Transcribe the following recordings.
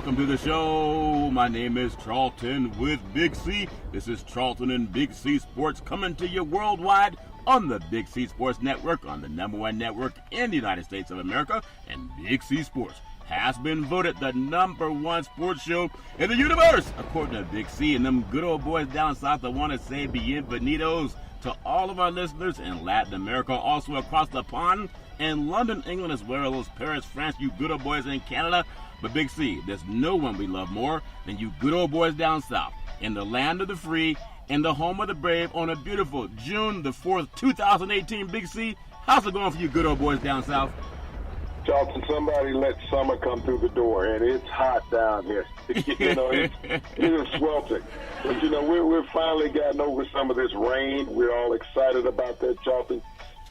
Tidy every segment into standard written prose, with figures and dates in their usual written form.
Welcome to the show. My name is Charlton with Big C. This is Charlton and Big C Sports coming to you worldwide on the Big C Sports Network, on the #1 network in the United States of America. And Big C Sports has been voted the #1 sports show in the universe, according to Big C. And them good old boys down south, I want to say bienvenidos to all of our listeners in Latin America, also across the pond, in London, England, as well as Paris, France, you good old boys in Canada. But Big C, there's no one we love more than you good old boys down south, in the land of the free, in the home of the brave, on a beautiful June the 4th, 2018. Big C, how's it going for you good old boys down south? Charlton, somebody let summer come through the door, and it's hot down here. It's sweltering. But, we're finally gotten over some of this rain. We're all excited about that, Charlton.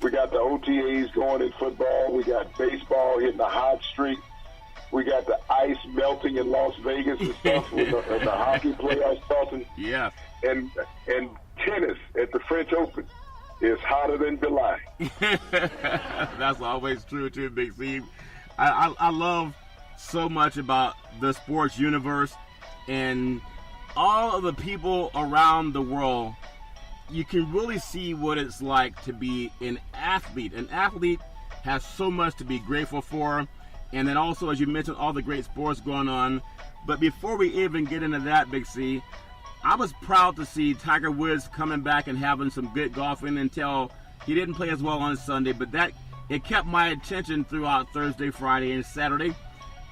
We got the OTAs going in football. We got baseball hitting a hot streak. We got the ice melting in Las Vegas and stuff with the hockey playoffs, Charlton. Yeah. And tennis at the French Open is hotter than July. That's always true, too, Big C. I love so much about the sports universe and all of the people around the world. You can really see what it's like to be an athlete. An athlete has so much to be grateful for. And then also, as you mentioned, all the great sports going on. But before we even get into that, Big C, I was proud to see Tiger Woods coming back and having some good golfing until he didn't play as well on Sunday. But it kept my attention throughout Thursday, Friday, and Saturday.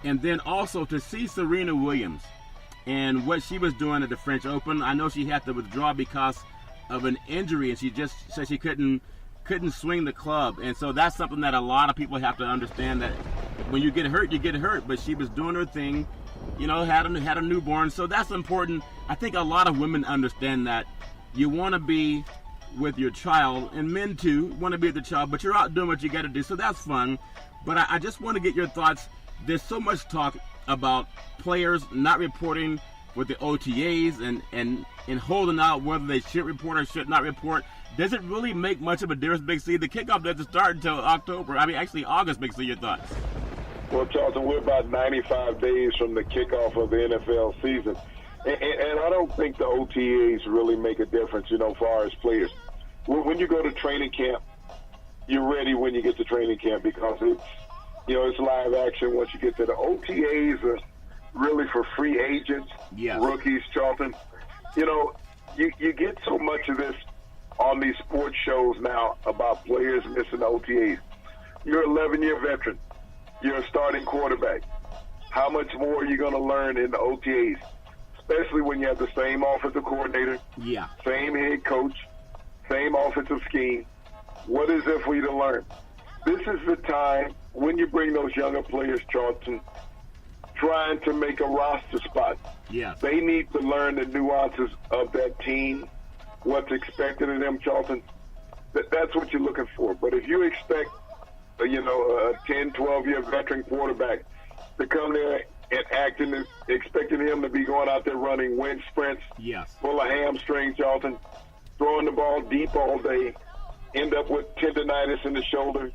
And then also to see Serena Williams and what she was doing at the French Open. I know she had to withdraw because of an injury, and she just said she couldn't swing the club. And so that's something that a lot of people have to understand, that when you get hurt, you get hurt. But she was doing her thing, had a newborn. So that's important. I think a lot of women understand that you want to be with your child, and men too want to be with the child, but you're out doing what you got to do. So that's fun. But I just want to get your thoughts. There's so much talk about players not reporting with the OTAs and holding out whether they should report or should not report. Does it really make much of a difference, Big C? The kickoff doesn't start until August, Big C. Your thoughts? Well, Charlton, we're about 95 days from the kickoff of the NFL season. And I don't think the OTAs really make a difference, as far as players. When you go to training camp, you're ready when you get to training camp because it's live action. Once you get to the OTAs are really for free agents, yes, rookies, Charlton. You get so much of this on these sports shows now about players missing OTAs. You're an 11-year veteran. You're a starting quarterback. How much more are you going to learn in the OTAs? Especially when you have the same offensive coordinator, same head coach, same offensive scheme. What is there for you to learn? This is the time when you bring those younger players, Charlton, trying to make a roster spot. Yeah. They need to learn the nuances of that team, what's expected of them, Charlton. That's what you're looking for. But if you expect, a 10, 12-year veteran quarterback to come there and expecting him to be going out there running wind sprints, full of hamstrings, Charlton, throwing the ball deep all day, end up with tendonitis in the shoulder,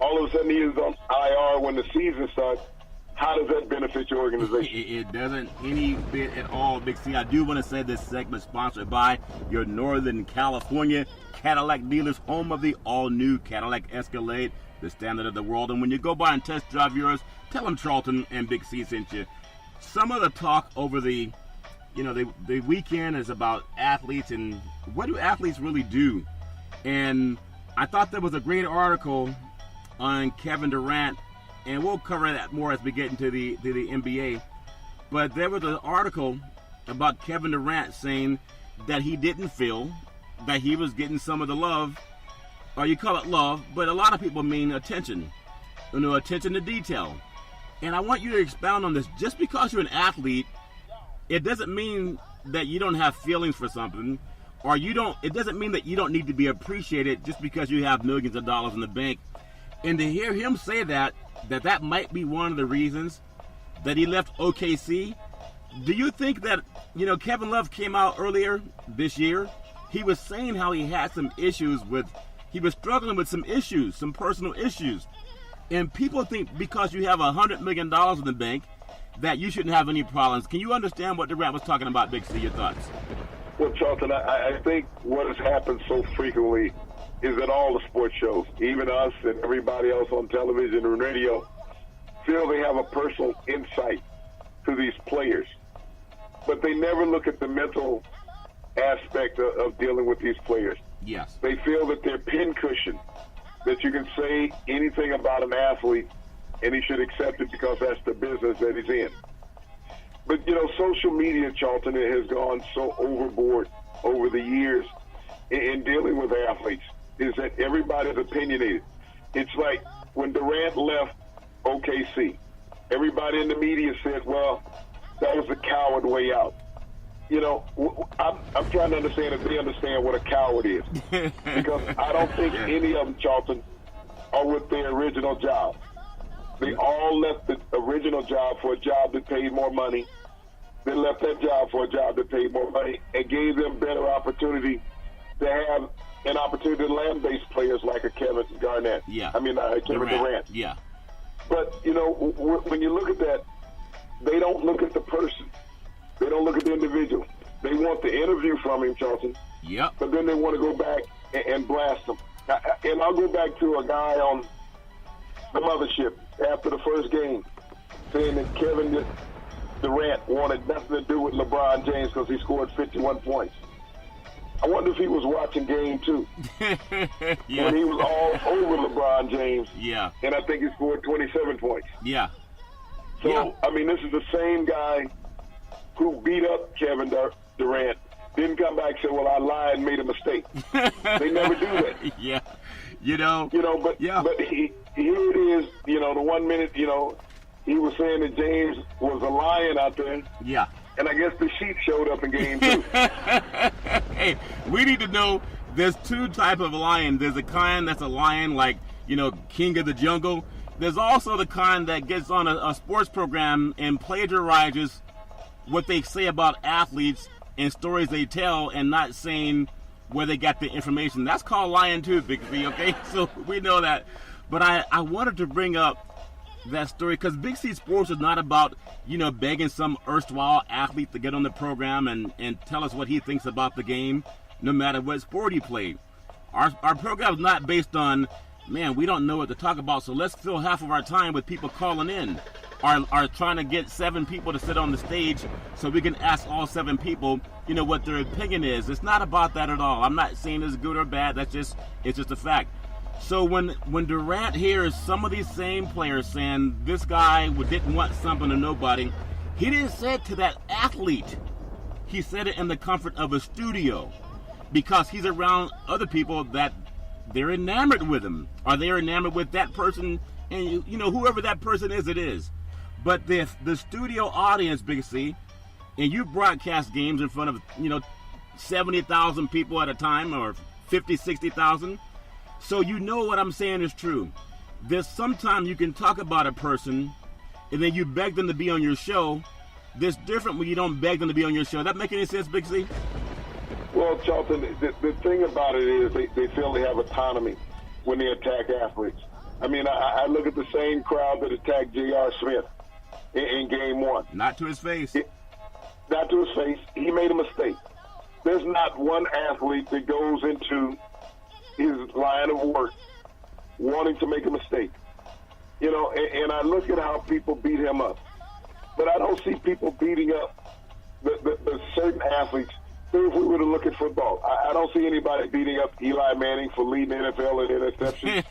all of a sudden he is on IR when the season starts. How does that benefit your organization? It doesn't any bit at all, Big C. I do want to say this segment is sponsored by your Northern California Cadillac dealers, home of the all-new Cadillac Escalade, the standard of the world. And when you go by and test drive yours, tell them Charlton and Big C sent you. Some of the talk over the weekend is about athletes and what do athletes really do. And I thought there was a great article on Kevin Durant, and we'll cover that more as we get into the NBA. But there was an article about Kevin Durant saying that he didn't feel that he was getting some of the love, or you call it love, but a lot of people mean attention, attention to detail. And I want you to expound on this. Just because you're an athlete, it doesn't mean that you don't have feelings for something, or it doesn't mean that you don't need to be appreciated just because you have millions of dollars in the bank. And to hear him say that might be one of the reasons that he left OKC. Do you think that, Kevin Love came out earlier this year? He was saying how he had some issues he was struggling with some issues, some personal issues. And people think because you have $100 million in the bank that you shouldn't have any problems. Can you understand what Durant was talking about, Big C? Your thoughts? Well, Charlton, I think what has happened so frequently is that all the sports shows, even us and everybody else on television and radio, feel they have a personal insight to these players. But they never look at the mental aspect of dealing with these players. Yes. They feel that they're pincushion, that you can say anything about an athlete and he should accept it because that's the business that he's in. But, you know, social media, Charlton, it has gone so overboard over the years in dealing with athletes, is that everybody's opinionated. It's like when Durant left OKC, everybody in the media said, well, that was the coward way out. You know, I'm trying to understand if they understand what a coward is. Because I don't think any of them, Charlton, are with their original job. They all left the original job for a job that paid more money. They left that job for a job that paid more money and gave them better opportunity to have an opportunity to land-based players like a Kevin Garnett. Yeah. Kevin Durant. Yeah. But, you know, when you look at that, they don't look at the person. They don't look at the individual. They want the interview from him, Charlton. Yep. But then they want to go back and blast him. And I'll go back to a guy on the mothership after the first game saying that Kevin Durant wanted nothing to do with LeBron James because he scored 51 points. I wonder if he was watching game 2 yeah. when he was all over LeBron James. Yeah. And I think he scored 27 points. Yeah. So, yeah. I mean, this is the same guy who beat up Kevin Durant, didn't come back and say, well, I lied and made a mistake. They never do that. Yeah. You know, but here it is, you know, the 1 minute, you know, he was saying that James was a lion out there. Yeah. And I guess the sheep showed up in game 2. Hey, we need to know there's two type of lion. There's a kind that's a lion like, you know, King of the Jungle. There's also the kind that gets on a sports program and plagiarizes what they say about athletes and stories they tell and not saying where they got the information. That's called lying too, Big C, okay? So we know that. But I wanted to bring up that story because Big C Sports is not about, you know, begging some erstwhile athlete to get on the program and tell us what he thinks about the game, no matter what sport he played. Our program is not based on, man, we don't know what to talk about, so let's fill half of our time with people calling in. Are trying to get 7 people to sit on the stage so we can ask all 7 people, you know, what their opinion is. It's not about that at all. I'm not saying it's good or bad. It's just a fact. So when Durant hears some of these same players saying this guy didn't want something to nobody, he didn't say it to that athlete. He said it in the comfort of a studio because he's around other people that they're enamored with him, or they're enamored with that person, and you know, whoever that person is, it is. But the studio audience, Big C, and you broadcast games in front of, you know, 70,000 people at a time, or 50, 60,000. So you know what I'm saying is true. There's sometimes you can talk about a person, and then you beg them to be on your show. There's different when you don't beg them to be on your show. That make any sense, Big C? Well, Charlton, the thing about it is they feel they have autonomy when they attack athletes. I mean, I look at the same crowd that attacked J.R. Smith in game 1. Not to his face. Not to his face. He made a mistake. There's not one athlete that goes into his line of work wanting to make a mistake. You know, and I look at how people beat him up. But I don't see people beating up the certain athletes. If we were to look at football, I don't see anybody beating up Eli Manning for leading the NFL in interceptions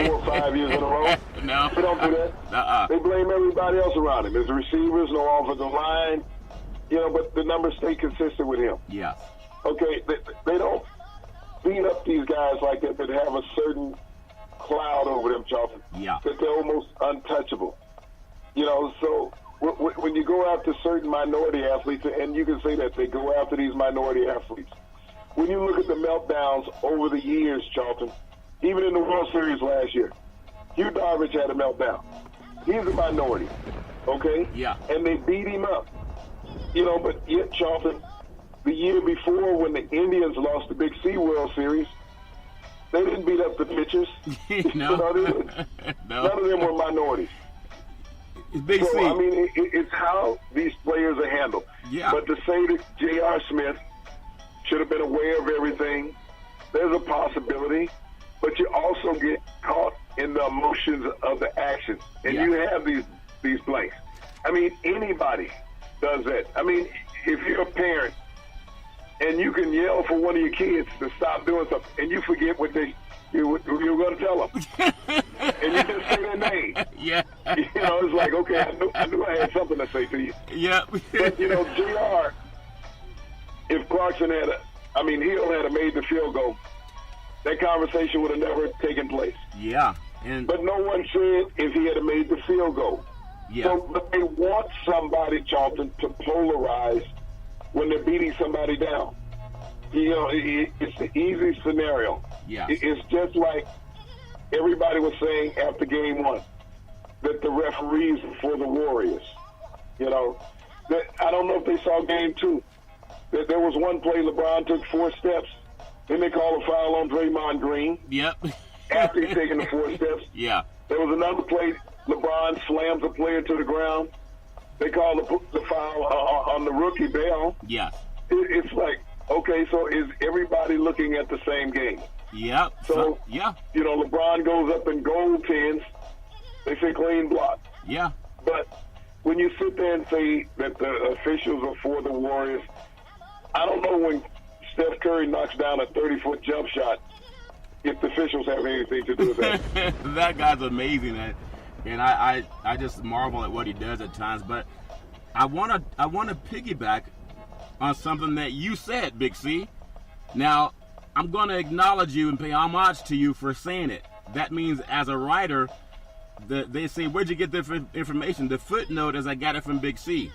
4 or 5 years in a row. No. They don't do that. They blame everybody else around him. There's receivers, no offensive line, you know, but the numbers stay consistent with him. Yeah. Okay, they don't beat up these guys like that have a certain cloud over them, Charlton. Yeah. That they're almost untouchable. You know, so when you go after certain minority athletes, and you can say that they go after these minority athletes, when you look at the meltdowns over the years, Charlton, even in the World Series last year, Hugh Darvish had a meltdown. He's a minority, okay? Yeah. And they beat him up. You know, but yet, Charlton, the year before when the Indians lost the Big C World Series, they didn't beat up the pitchers. No. None of them were minorities. It's Big So, C. I mean, it's how these players are handled. Yeah. But to say that J.R. Smith should have been aware of everything, there's a possibility. But you also get caught in the emotions of the action. And Yeah. you have these blanks. I mean, anybody does that. I mean, if you're a parent and you can yell for one of your kids to stop doing something, and you forget what you were going to tell them, and you just say their name. Yeah. You know, it's like, okay, I knew I had something to say to you. Yeah. But, you know, JR, if Clarkson Hill had made the field goal, that conversation would have never taken place. Yeah. And But no one said if he had made the field goal. yeah. So, but they want somebody, Charlton, to polarize when they're beating somebody down. You know, it's the easy scenario. Yeah. It's just like everybody was saying after game one that the referees were for the Warriors. You know, I don't know if they saw game two. There was one play LeBron took 4 steps. Then they called a foul on Draymond Green Yep. after he's taken the 4 steps. Yeah. There was another play, LeBron slams a player to the ground. They call the foul on the rookie Bell. Yeah. It's like, okay, so is everybody looking at the same game? Yeah. So, yeah. You know, LeBron goes up in goal pins. They say clean block. Yeah. But when you sit there and say that the officials are for the Warriors, I don't know when Steph Curry knocks down a 30-foot jump shot if the officials have anything to do with that. That guy's amazing, and I just marvel at what he does at times. But I wanna piggyback on something that you said, Big C. Now I'm gonna acknowledge you and pay homage to you for saying it. That means as a writer, they say, where'd you get this information? The footnote is I got it from Big C.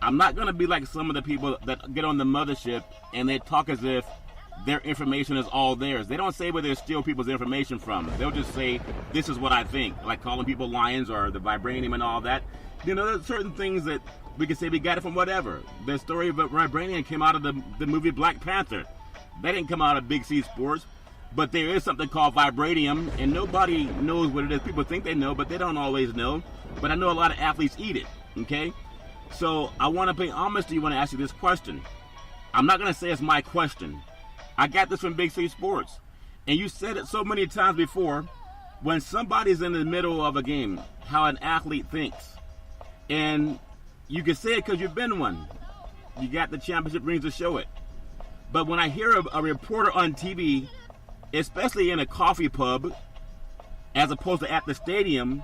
I'm not gonna be like some of the people that get on the mothership and they talk as if their information is all theirs. They don't say where they steal people's information from. They'll just say, this is what I think, like calling people lions or the vibranium and all that. You know, there's certain things that we can say we got it from whatever. The story of vibranium came out of the movie Black Panther. That didn't come out of Big C Sports. But there is something called vibranium, and nobody knows what it is. People think they know, but they don't always know. But I know a lot of athletes eat it, okay? So I want to pay homage to you when I ask you this question. I'm not going to say it's my question. I got this from Big C Sports. And you said it so many times before, when somebody's in the middle of a game, how an athlete thinks. And you can say it because you've been one. You got the championship rings to show it. But when I hear a reporter on TV, especially in a coffee pub, as opposed to at the stadium,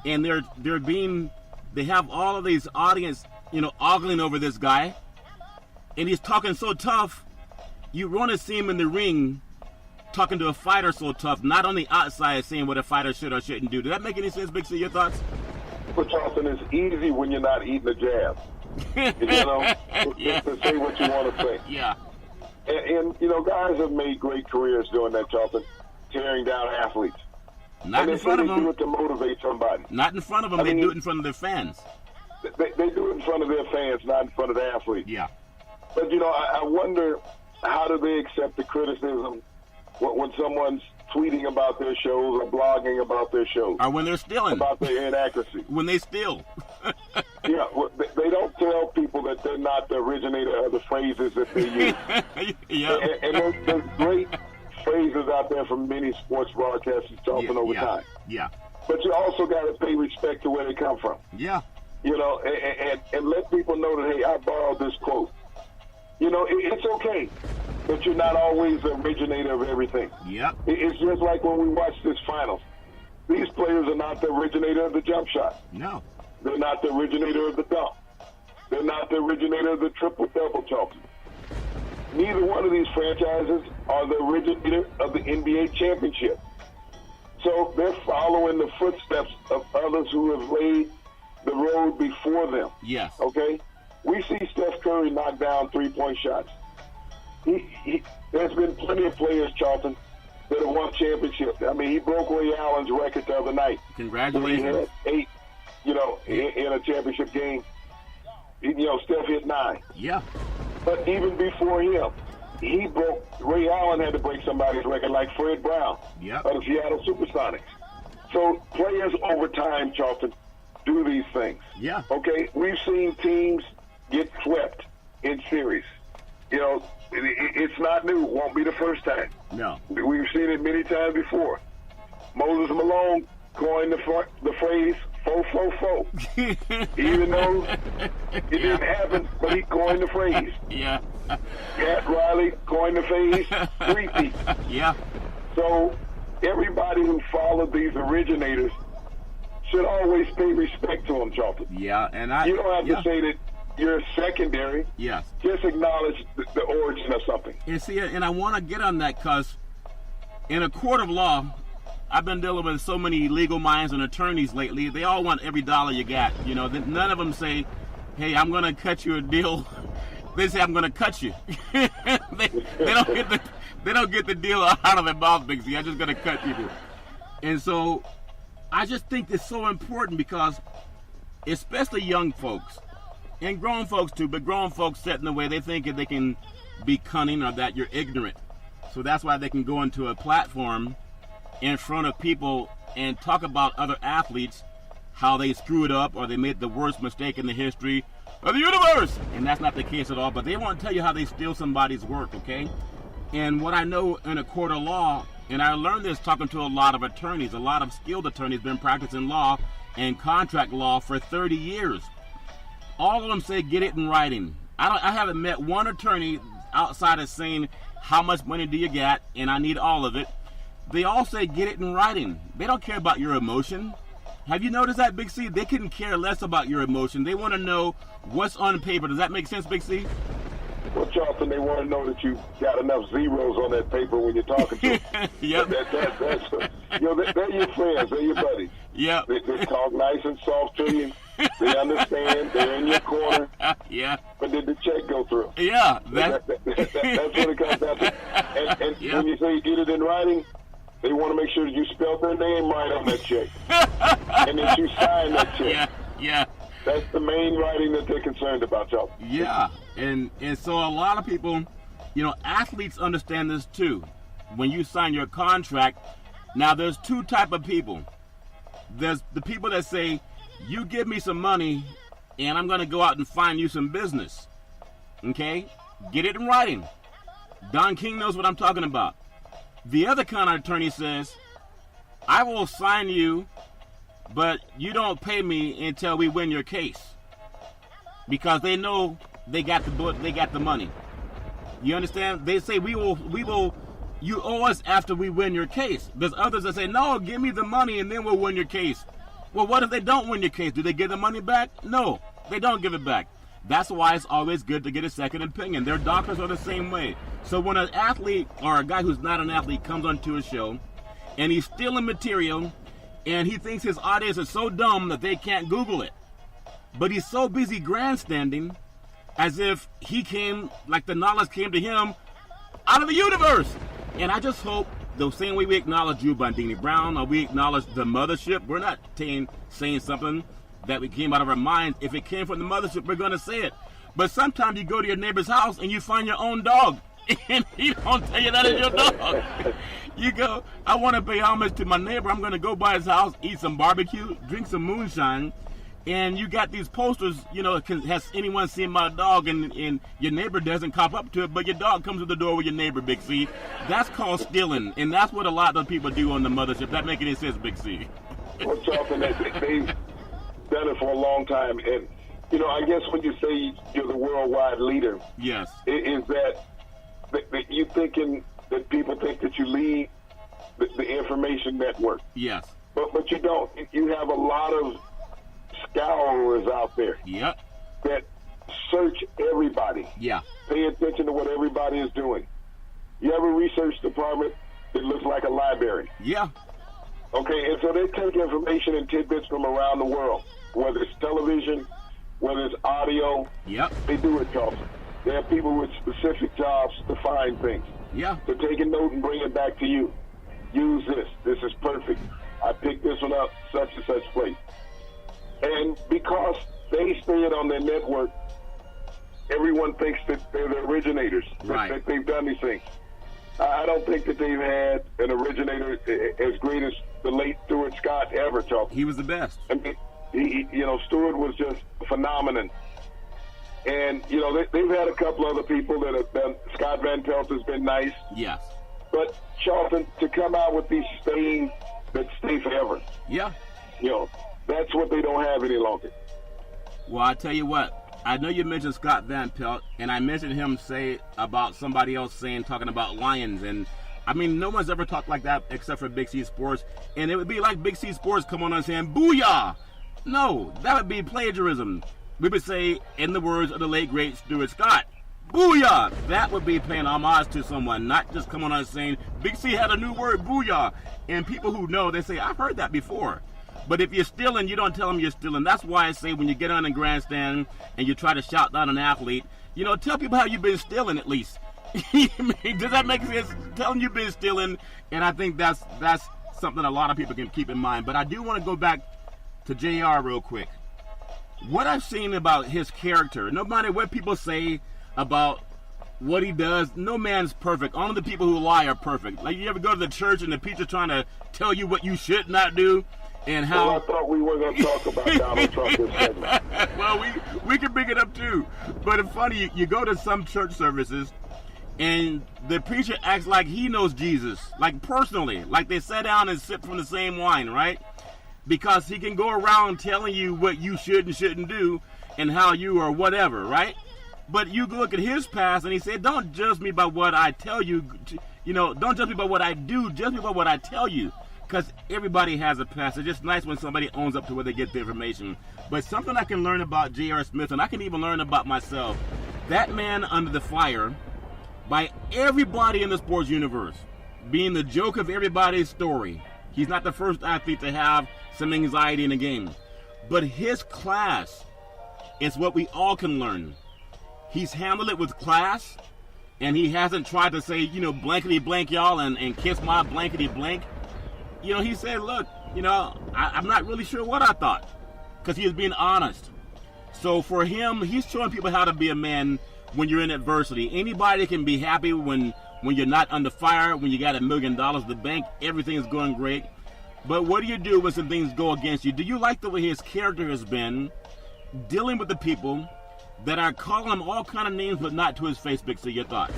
and they have all of these audience, you know, ogling over this guy, and he's talking so tough, you want to see him in the ring talking to a fighter so tough, not on the outside saying what a fighter should or shouldn't do. Does that make any sense, Big C? Your thoughts? But Charlton, it's easy when you're not eating a jab. You know, Yeah. to say what you want to say. Yeah. And, you know, guys have made great careers doing that, Charlton, tearing down athletes. Not and in they front say of they do them. it to motivate somebody. Not in front of them. I They mean- do it in front of their fans. They do it in front of their fans, not in front of the athletes. Yeah. But, you know, I wonder, how do they accept the criticism when someone's tweeting about their shows or blogging about their shows, Or when they're stealing. about their inaccuracy? When they steal. Yeah, well, they don't tell people that they're not the originator of the phrases that they use. Yeah. And there's great phrases out there from many sports broadcasters talking over time. Yeah. But you also got to pay respect to where they come from. Yeah. You know, and let people know that, hey, I borrowed this quote. You know, it's okay that you're not always the originator of everything. Yep. It's just like when we watch this finals. These players are not the originator of the jump shot. No. They're not the originator of the dunk. They're not the originator of the triple-double, Charlton. Neither one of these franchises are the originator of the NBA championship. So they're following the footsteps of others who have laid the road before them. Yes. Okay? We see Steph Curry knock down three-point shots. There's been plenty of players, Charlton, that have won championships. I mean, he broke Ray Allen's record the other night. Congratulations. He had 8, you know, in a championship game. You know, Steph hit 9. Yeah. But even before him, Ray Allen had to break somebody's record like Fred Brown Yep. of the Seattle Supersonics. So players over time, Charlton, do these things. Yeah. Okay, we've seen teams get swept in series. You know, it's not new. It won't be the first time. No. We've seen it many times before. Moses Malone coined the phrase "fo fo fo," even though it didn't happen, but he coined the phrase. Yeah. Pat Riley coined the phrase "3-peat." Yeah. So everybody who followed these originators should always pay respect to them, Charlton. Yeah, and You don't have to say that you're secondary. Yes. Just acknowledge the origin of something. And see, and I want to get on that because in a court of law, I've been dealing with so many legal minds and attorneys lately. They all want every dollar you got. You know, none of them say, "Hey, I'm going to cut you a deal." They say, "I'm going to cut you." they don't get the deal out of their mouth, Big Z. I'm just going to cut you. And so I just think it's so important because, especially young folks and grown folks too, but grown folks set in the way they think that they can be cunning or that you're ignorant. So that's why they can go into a platform in front of people and talk about other athletes, how they screwed up or they made the worst mistake in the history of the universe. And that's not the case at all, but they won't tell you how they steal somebody's work, okay? And what I know in a court of law, and I learned this talking to a lot of attorneys, a lot of skilled attorneys, been practicing law and contract law for 30 years. All of them say get it in writing. I haven't met one attorney outside of saying how much money do you got and I need all of it. They all say get it in writing. They don't care about your emotion. Have you noticed that, Big C? They couldn't care less about your emotion. They want to know what's on paper. Does that make sense, Big C? Well, Charlton, they want to know that you got enough zeros on that paper when you're talking to them. Yep. They're your friends. They're your buddies. Yeah. They talk nice and soft to you. They understand. They're in your corner. Yeah. But did the check go through? Yeah. That's what it comes down to. And when you say get it in writing, they want to make sure that you spelled their name right on that check. And that you sign that check. Yeah. Yeah. That's the main writing that they're concerned about, y'all. Yeah. And so a lot of people, you know, athletes understand this too. When you sign your contract, now there's two type of people. There's the people that say, you give me some money and I'm going to go out and find you some business. Okay? Get it in writing. Don King knows what I'm talking about. The other kind of attorney says, I will sign you, but you don't pay me until we win your case. Because they know they got the money. You understand? They say we will you owe us after we win your case. There's others that say, no, give me the money and then we'll win your case. Well, what if they don't win your case? Do they give the money back? No, they don't give it back. That's why it's always good to get a second opinion. Their doctors are the same way. So when an athlete or a guy who's not an athlete comes onto a show and he's stealing material and he thinks his audience is so dumb that they can't Google it, but he's so busy grandstanding as if he came, like the knowledge came to him out of the universe. And I just hope the same way we acknowledge you, Bandini Brown, or we acknowledge the mothership, we're not saying something that we came out of our minds. If it came from the mothership, we're going to say it. But sometimes you go to your neighbor's house and you find your own dog, and he don't tell you that is your dog. You go, I want to pay homage to my neighbor. I'm going to go by his house, eat some barbecue, drink some moonshine, and you got these posters, you know, has anyone seen my dog? And your neighbor doesn't cop up to it, but your dog comes to the door with your neighbor, Big C. That's called stealing, and that's what a lot of people do on the mothership. That make any sense, Big C? Well, Charlton, they've done it for a long time, and, you know, I guess when you say you're the worldwide leader, yes, is that you thinking that people think that you lead the information network. Yes. But you don't. You have a lot of scourers out there. Yep. That search everybody. Yeah. Pay attention to what everybody is doing. You have a research department that looks like a library. Yeah. Okay, and so they take information and tidbits from around the world, whether it's television, whether it's audio. Yep. They do it, Charlton. They have people with specific jobs to find things. Yeah. To take a note and bring it back to you. Use this. This is perfect. I picked this one up, such and such place. And because they stay it on their network, everyone thinks that they're the originators, right, that they've done these things. I don't think that they've had an originator as great as the late Stuart Scott ever, Charlton. He was the best. I mean, Stewart was just a phenomenon. And, they've had a couple other people that have done. Scott Van Pelt has been nice. Yes. But, Charlton, to come out with these stains that stay forever. Yeah. That's what they don't have any longer. Well, I tell you what. I know you mentioned Scott Van Pelt, and I mentioned him say about somebody else talking about Lions. And, I mean, no one's ever talked like that except for Big C Sports. And it would be like Big C Sports come on and saying, "Booyah!" No, that would be plagiarism. We would say, in the words of the late, great Stuart Scott, "Booyah!" That would be paying homage to someone, not just coming on and saying, Big C had a new word, booyah. And people who know, they say, I've heard that before. But if you're stealing, you don't tell them you're stealing. That's why I say when you get on the grandstand and you try to shout down an athlete, tell people how you've been stealing at least. Does that make sense? Tell them you've been stealing. And I think that's something a lot of people can keep in mind. But I do want to go back to JR real quick. What I've seen about his character, no matter what people say about what he does, no man's perfect. Only the people who lie are perfect. Like, you ever go to the church and the preacher trying to tell you what you should not do and how... Well, I thought we were going to talk about Donald Trump this segment. Well, we can bring it up too. But it's funny, you go to some church services and the preacher acts like he knows Jesus, like personally, like they sat down and sipped from the same wine, right? Because he can go around telling you what you should and shouldn't do and how you are whatever, right? But you look at his past and he said, don't judge me by what I tell you. Don't judge me by what I do. Judge me by what I tell you. Because everybody has a past. It's just nice when somebody owns up to where they get the information. But something I can learn about J.R. Smith, and I can even learn about myself, that man under the fire by everybody in the sports universe, being the joke of everybody's story. He's not the first athlete to have some anxiety in a game. But his class is what we all can learn. He's handled it with class, and he hasn't tried to say, blankety blank y'all and kiss my blankety blank. He said, look, I'm not really sure what I thought, because he was being honest. So for him, he's showing people how to be a man when you're in adversity. Anybody can be happy when you're not under fire, when you got $1 million in the bank, everything is going great. But what do you do when some things go against you? Do you like the way his character has been dealing with the people that are calling him all kind of names, but not to his face? Big C, your thoughts?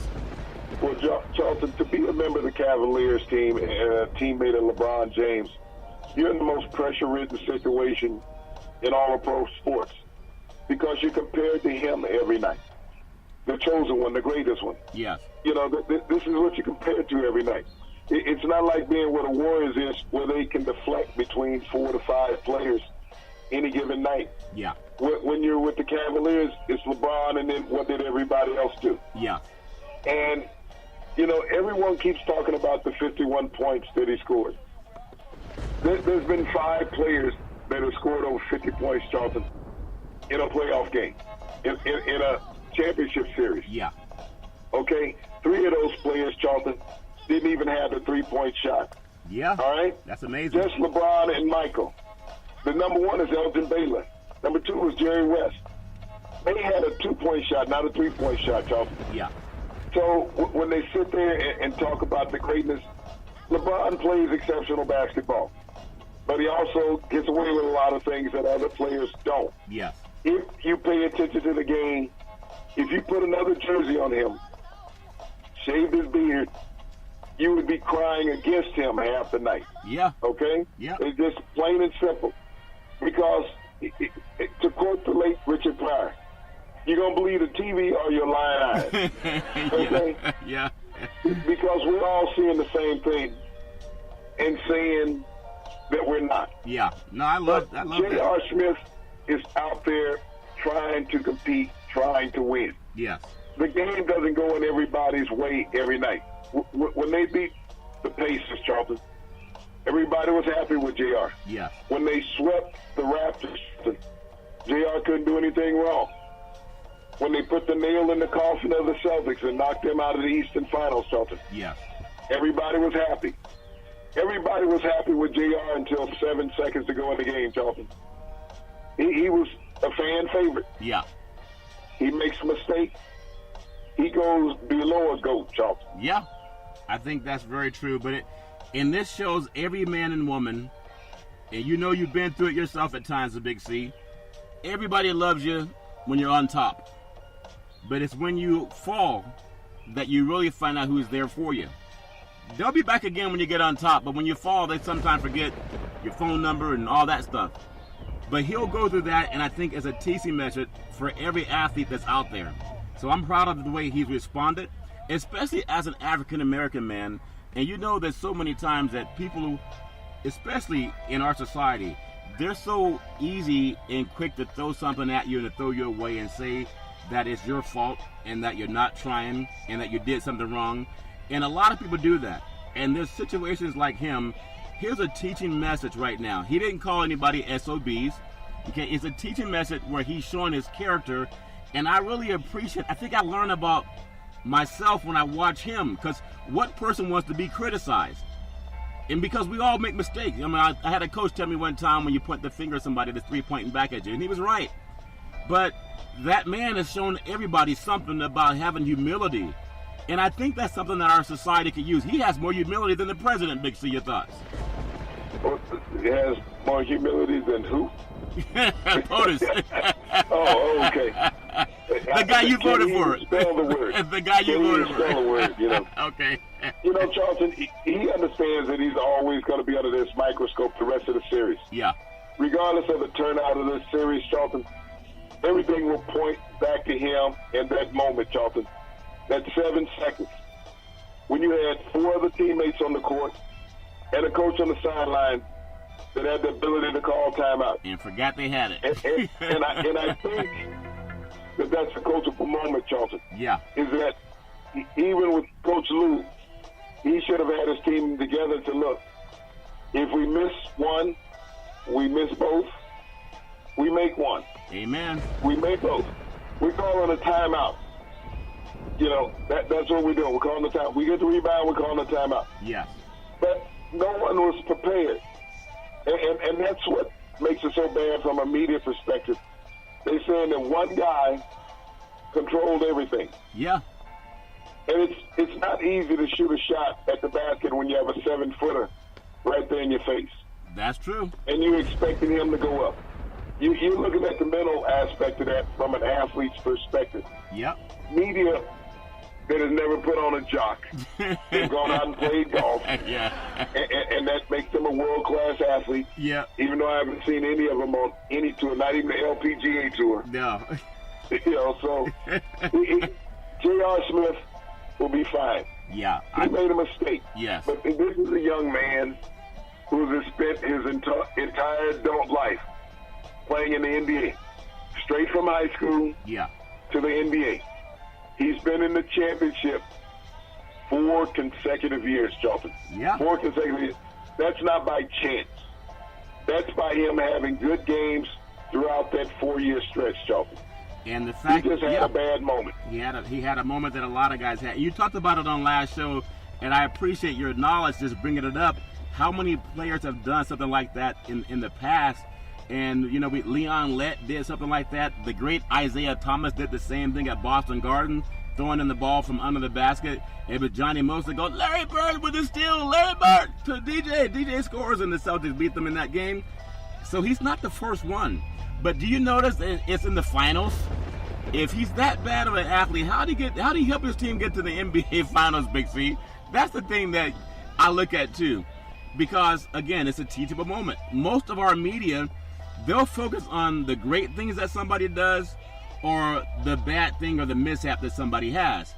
Well, Charlton, to be a member of the Cavaliers team and a teammate of LeBron James, you're in the most pressure-ridden situation in all of pro sports because you're compared to him every night. The chosen one, the greatest one. Yes. This is what you're compared to every night. It's not like being where the Warriors is, where they can deflect between 4 to 5 players any given night. Yeah. When you're with the Cavaliers, it's LeBron, and then what did everybody else do? Yeah. And, everyone keeps talking about the 51 points that he scored. There's been 5 players that have scored over 50 points, Charlton, in a playoff game, in a championship series. Yeah. Okay? 3 of those players, Charlton, didn't even have the 3-point shot. Yeah. All right? That's amazing. Just LeBron and Michael. The number 1 is Elgin Baylor. Number 2 was Jerry West. They had a 2-point shot, not a 3-point shot, Charlton. Yeah. So when they sit there and talk about the greatness, LeBron plays exceptional basketball. But he also gets away with a lot of things that other players don't. Yes. If you pay attention to the game, if you put another jersey on him, shaved his beard, you would be crying against him half the night. Yeah. Okay? Yeah. It's just plain and simple. Because, to quote the late Richard Pryor, you're going to believe the TV or your lying eyes. Okay? Yeah. Because we're all seeing the same thing and saying that we're not. Yeah. No, I love that. J.R. Smith is out there trying to compete, trying to win. Yes. The game doesn't go in everybody's way every night. When they beat the Pacers, Charlton, everybody was happy with JR. Yeah. When they swept the Raptors, JR couldn't do anything wrong. When they put the nail in the coffin of the Celtics and knocked them out of the Eastern Finals, Charlton, Yeah. everybody was happy. Everybody was happy with JR until 7 seconds to go in the game, Charlton. He was a fan favorite. Yeah. He makes a mistake. He goes below a GOAT, Charlton. Yeah. I think that's very true. But and this shows every man and woman and you know you've been through it yourself at times, the Big C. Everybody loves you when you're on top. But it's when you fall that you really find out who's there for you. They'll be back again when you get on top, but when you fall, they sometimes forget your phone number and all that stuff. But he'll go through that, and I think as a teaching message for every athlete that's out there. So I'm proud of the way he's responded, especially as an African-American man. And you know there's so many times that people, especially in our society, they're so easy and quick to throw something at you and to throw you away and say that it's your fault and that you're not trying and that you did something wrong. And a lot of people do that. And there's situations like him. Here's a teaching message right now. He didn't call anybody SOBs. Okay, it's a teaching message where he's showing his character. And I really appreciate, I think I learn about myself when I watch him, because what person wants to be criticized? And because we all make mistakes. I mean, I had a coach tell me one time, when you point the finger at somebody that's three-pointing back at you, and he was right. But that man has shown everybody something about having humility. And I think that's something that our society could use. He has more humility than the president, Big C. Your thoughts? He has more humility than who? POTUS. Oh, okay. The guy you voted for. Spell the word. The guy you voted for. Spell the word, you know. Okay. You know, Charlton, he understands that he's always going to be under this microscope the rest of the series. Yeah. Regardless of the turnout of this series, Charlton, everything will point back to him in that moment, Charlton. That 7 seconds when you had 4 other teammates on the court and a coach on the sideline that had the ability to call timeout. And forgot they had it. And I think that's a coachable moment, Charlton. Yeah. Is that even with Coach Lou, he should have had his team together to look. If we miss one, we miss both. We make one. Amen. We make both. We call on a timeout. You know, that's what we're doing. We're calling the time. We get the rebound, we're calling the timeout. Yes. But no one was prepared. And that's what makes it so bad from a media perspective. They're saying that one guy controlled everything. Yeah. And it's not easy to shoot a shot at the basket when you have a 7-footer right there in your face. That's true. And you're expecting him to go up. You're looking at the mental aspect of that from an athlete's perspective. Yep. Media that has never put on a jock. They've gone out and played golf. Yeah. And that makes them a world-class athlete. Yeah. Even though I haven't seen any of them on any tour, not even the LPGA tour. No. You know, so J.R. Smith will be fine. Yeah. He made a mistake. Yes. But this is a young man who has spent his entire adult life playing in the NBA. Straight from high school Yeah. to the NBA. He's been in the championship 4 consecutive years, Charlton. Yeah. 4 consecutive years. That's not by chance. That's by him having good games throughout that 4-year stretch, Charlton. And the fact He just had a bad moment. He had a moment that a lot of guys had. You talked about it on last show, and I appreciate your knowledge just bringing it up. How many players have done something like that in the past? And, you know, Leon Lett did something like that. The great Isaiah Thomas did the same thing at Boston Garden, throwing in the ball from under the basket. It was Johnny Mosley go, Larry Bird with the steal, Larry Bird to DJ. DJ scores, and the Celtics beat them in that game. So he's not the first one. But do you notice it's in the finals? If he's that bad of an athlete, how do you help his team get to the NBA Finals, Big C? That's the thing that I look at too. Because, again, it's a teachable moment. Most of our media, they'll focus on the great things that somebody does or the bad thing or the mishap that somebody has.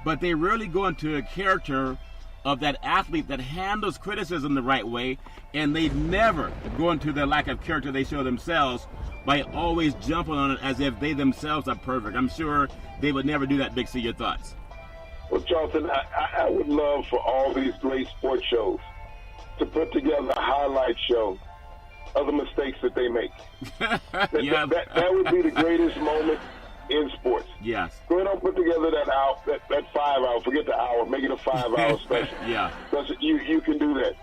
But they rarely go into a character of that athlete that handles criticism the right way, and they never go into the lack of character they show themselves by always jumping on it as if they themselves are perfect. I'm sure they would never do that, Big C. Your thoughts? Well, Charlton, I would love for all these great sports shows to put together a highlight show of the mistakes that they make. That would be the greatest moment in sports. Yes. Go ahead and put together that 5 hour, forget the hour, make it a 5 hour special. Yeah. Because you can do that.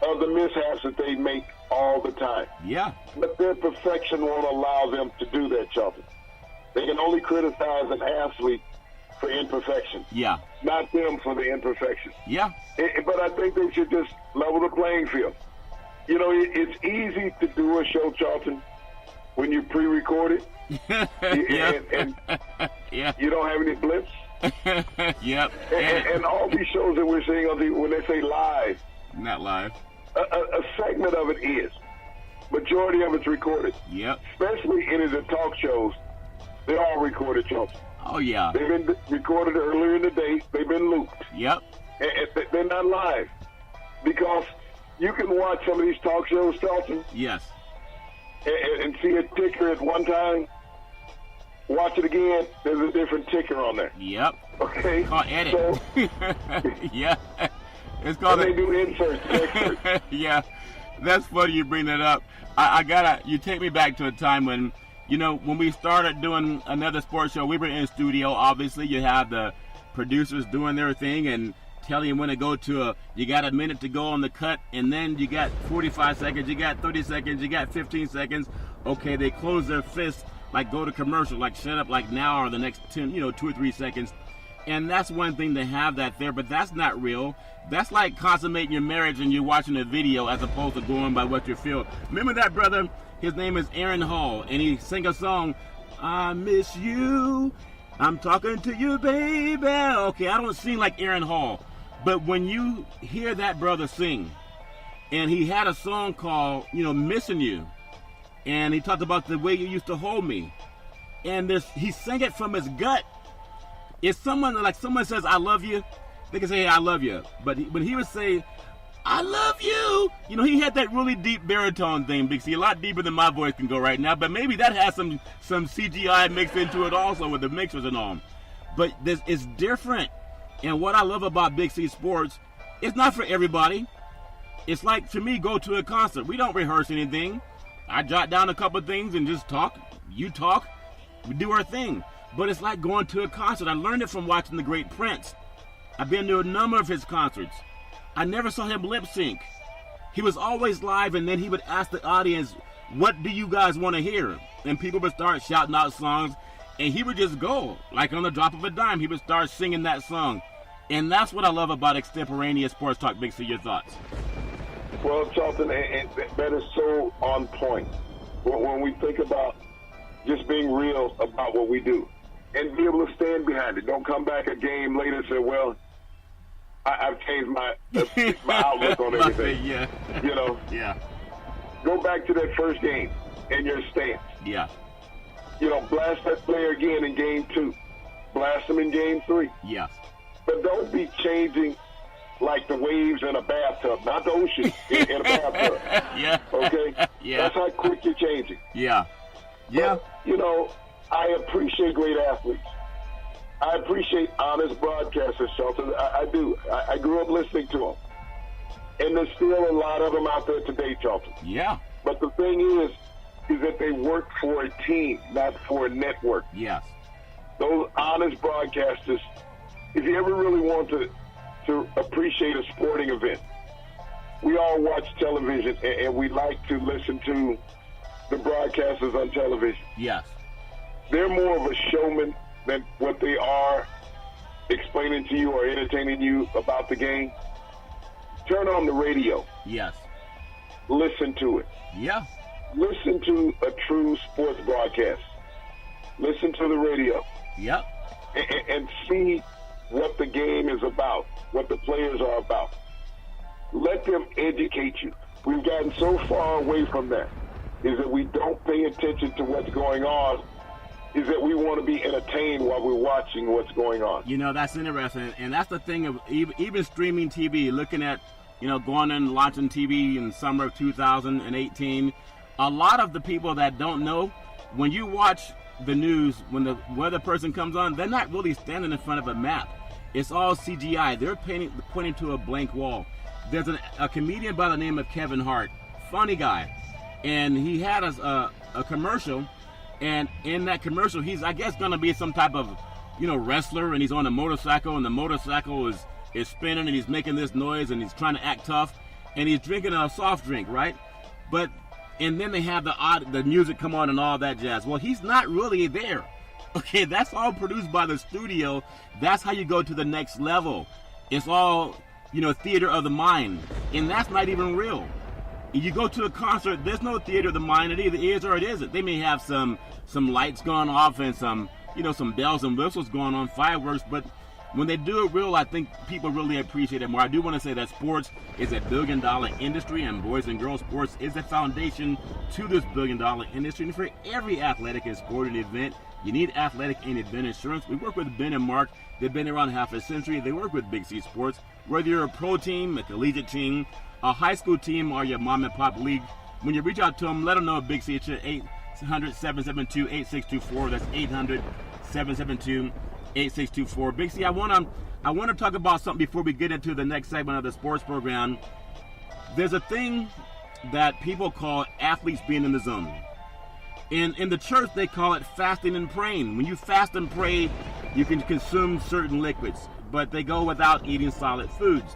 Of the mishaps that they make all the time. Yeah. But their perfection won't allow them to do that, Charlton. They can only criticize an athlete for imperfection. Yeah. Not them for the imperfection. Yeah. But I think they should just level the playing field. You know, it's easy to do a show, Charlton, when you pre-record it. and Yeah. you don't have any blips. Yep. And all these shows that we're seeing on TV, when they say live, Not live. a segment of it is. Majority of it's recorded. Yep. Especially in the talk shows, they're all recorded, Charlton. Oh, yeah. They've been recorded earlier in the day. They've been looped. Yep. And they're not live. Because you can watch some of these talk shows, Charlton, Yes. and see a ticker at one time. Watch it again, there's a different ticker on there. Yep. Okay? Called edit. So, Yeah. It's and called they do inserts, excerpts. Yeah. That's funny you bring that up. I gotta, you take me back to a time when, you know, when we started doing another sports show, we were in studio. Obviously, you have the producers doing their thing and telling you when to go to you got a minute to go on the cut, and then you got 45 seconds, you got 30 seconds, you got 15 seconds. Okay, they close their fists, like go to commercial, like shut up like now or the next 10, 2 or 3 seconds. And that's one thing to have that there, but that's not real. That's like consummating your marriage and you're watching a video as opposed to going by what you feel. Remember that brother? His name is Aaron Hall, and he sang a song, I miss you, I'm talking to you, baby. Okay, I don't sing like Aaron Hall, but when you hear that brother sing, and he had a song called, Missing You, and he talked about the way you used to hold me, and he sang it from his gut. If someone says, I love you, they can say, hey, I love you. But when he would say, I love you, he had that really deep baritone thing, Big C, a lot deeper than my voice can go right now. But maybe that has some CGI mixed into it also with the mixers and all. But it's different. And what I love about Big C Sports, it's not for everybody. It's like, to me, go to a concert. We don't rehearse anything. I jot down a couple of things and just talk. You talk. We do our thing. But it's like going to a concert. I learned it from watching the great Prince. I've been to a number of his concerts. I never saw him lip sync. He was always live, and then he would ask the audience, what do you guys want to hear? And people would start shouting out songs, and he would just go. Like on the drop of a dime, he would start singing that song. And that's what I love about extemporaneous sports talk. Big C, your thoughts? Well, Charlton, and that is so on point. When we think about just being real about what we do and be able to stand behind it. Don't come back a game later and say, well, I've changed my outlook on everything. Yeah. Yeah. Go back to that first game and your stance. Yeah. Blast that player again in game 2. Blast him in game 3. Yes. But don't be changing like the waves in a bathtub, not the ocean, in a bathtub. Yeah. Okay? Yeah. That's how quick you're changing. Yeah. Yeah. But, I appreciate great athletes. I appreciate honest broadcasters, Charlton. I do. I grew up listening to them. And there's still a lot of them out there today, Charlton. Yeah. But the thing is that they work for a team, not for a network. Yes. Those honest broadcasters, if you ever really want to appreciate a sporting event, we all watch television, and we like to listen to the broadcasters on television. Yes. They're more of a showman than what they are explaining to you or entertaining you about the game. Turn on the radio. Yes. Listen to it. Yeah. Listen to a true sports broadcast. Listen to the radio. Yep. And see what the game is about, what the players are about. Let them educate you. We've gotten so far away from that, is that we don't pay attention to what's going on, is that we want to be entertained while we're watching what's going on. That's interesting. And that's the thing of even streaming TV, looking at, going and launching TV in summer of 2018. A lot of the people that don't know, when you watch the news, when the weather person comes on, they're not really standing in front of a map. It's all CGI. They're pointing to a blank wall. There's a comedian by the name of Kevin Hart, funny guy, and he had a commercial, and in that commercial, he's, I guess, going to be some type of, wrestler, and he's on a motorcycle, and the motorcycle is spinning, and he's making this noise, and he's trying to act tough, and he's drinking a soft drink, right? And then they have the music come on and all that jazz. Well, he's not really there. Okay, that's all produced by the studio. That's how you go to the next level. It's all, theater of the mind. And that's not even real. You go to a concert, there's no theater of the mind. It either is or it isn't. They may have some lights going off and some bells and whistles going on, fireworks, but when they do it real, I think people really appreciate it more. I do want to say that sports is a billion-dollar industry, and boys and girls sports is the foundation to this billion-dollar industry. And for every athletic and sporting event, you need athletic and event insurance. We work with Ben and Mark. They've been around half a century. They work with Big C Sports. Whether you're a pro team, a collegiate team, a high school team, or your mom and pop league, when you reach out to them, let them know Big C. It's 800-772-8624. That's 800-772-8624. Big C, I want to talk about something before we get into the next segment of the sports program. There's a thing that people call athletes being in the zone. In the church, they call it fasting and praying. When you fast and pray, you can consume certain liquids, but they go without eating solid foods.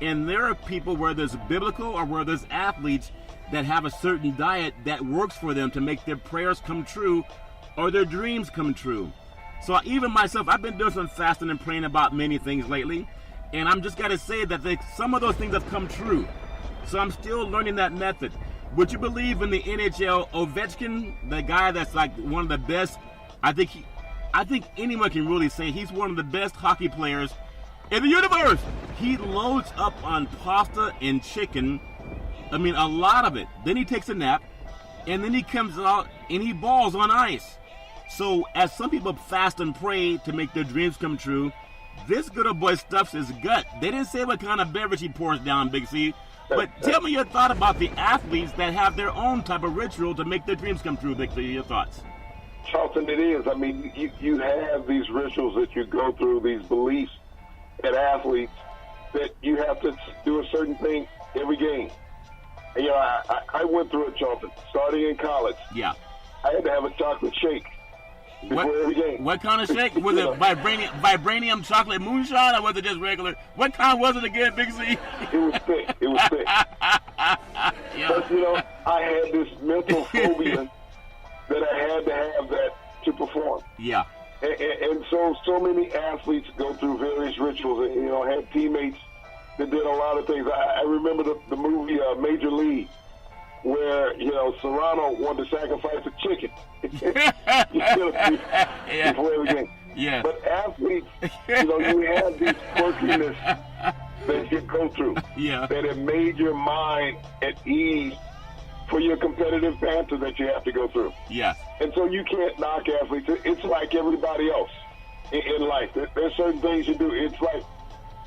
And there are people, whether it's biblical or whether it's athletes, that have a certain diet that works for them to make their prayers come true or their dreams come true. So even myself, I've been doing some fasting and praying about many things lately, and I'm just got to say that some of those things have come true. So I'm still learning that method. Would you believe in the NHL, Ovechkin, the guy that's like one of the best? I think anyone can really say he's one of the best hockey players in the universe. He loads up on pasta and chicken. I mean, a lot of it. Then he takes a nap, and then he comes out and he balls on ice. So as some people fast and pray to make their dreams come true, this good old boy stuffs his gut. They didn't say what kind of beverage he pours down, Big C. But tell me your thought about the athletes that have their own type of ritual to make their dreams come true, Big C. Your thoughts? Charlton, it is. I mean, you have these rituals that you go through, these beliefs at athletes that you have to do a certain thing every game. And, you know, I went through it, Charlton, starting in college. Yeah. I had to have a chocolate shake before every game. What kind of shake? Was it vibranium chocolate moonshine, or was it just regular? What kind was it again, Big C? It was thick. It was thick. Yeah. But, you know, I had this mental phobia that I had to have that to perform. Yeah. And so many athletes go through various rituals and, you know, had teammates that did a lot of things. I remember the movie Major League, where, you know, Serrano wanted to sacrifice a chicken before every game. Yeah. But athletes, you know, you have this quirkiness that you go through that have made your mind at ease for your competitive banter that you have to go through. Yes. And so you can't knock athletes. It's like everybody else in life. There's certain things you do. It's like,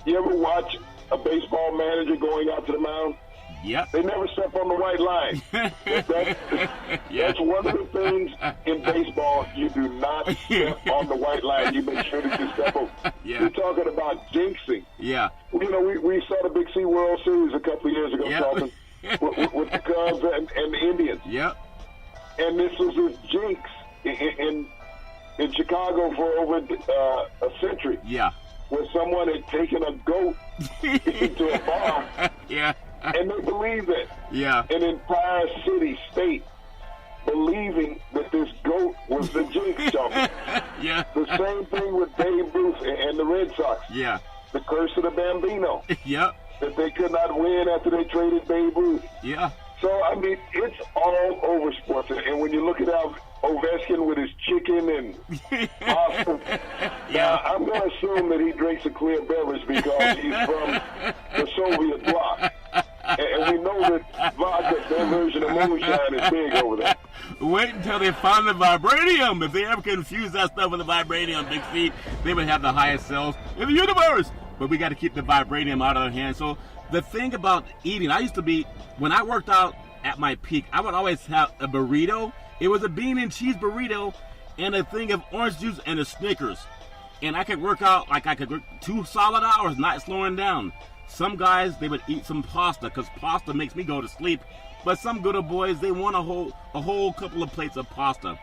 you ever watch a baseball manager going out to the mound? Yep. They never step on the white line. That's one of the things in baseball. You do not step on the white line. You make sure that you step over. Yeah. We're talking about jinxing. Yeah. You know, we saw the Big C World Series a couple of years ago, Charlton, with the Cubs and the Indians. Yep. And this was a jinx in Chicago for over a century. Yeah. Where someone had taken a goat into a bar. Yeah. And they believed it. Yeah. An entire city, state, believing that this goat was the jinx, Charlton. Yeah. The same thing with Babe Ruth and the Red Sox. Yeah. The curse of the Bambino. Yep. That they could not win after they traded Babe Ruth. Yeah. So, I mean, it's all over sports. And when you look at Ovechkin with his chicken and pasta, now, I'm going to assume that he drinks a clear beverage because he's from the Soviet bloc. And we know that vodka, their version of moonshine, is big over there. Wait until they find the vibranium. If they ever confuse that stuff with the vibranium, Big C, they would have the highest sales in the universe. But we got to keep the vibranium out of their hands. So the thing about eating, when I worked out at my peak, I would always have a burrito. It was a bean and cheese burrito and a thing of orange juice and a Snickers. And I could work out, I could work 2 solid hours, not slowing down. Some guys, they would eat some pasta because pasta makes me go to sleep. But some good old boys, they want a whole couple of plates of pasta.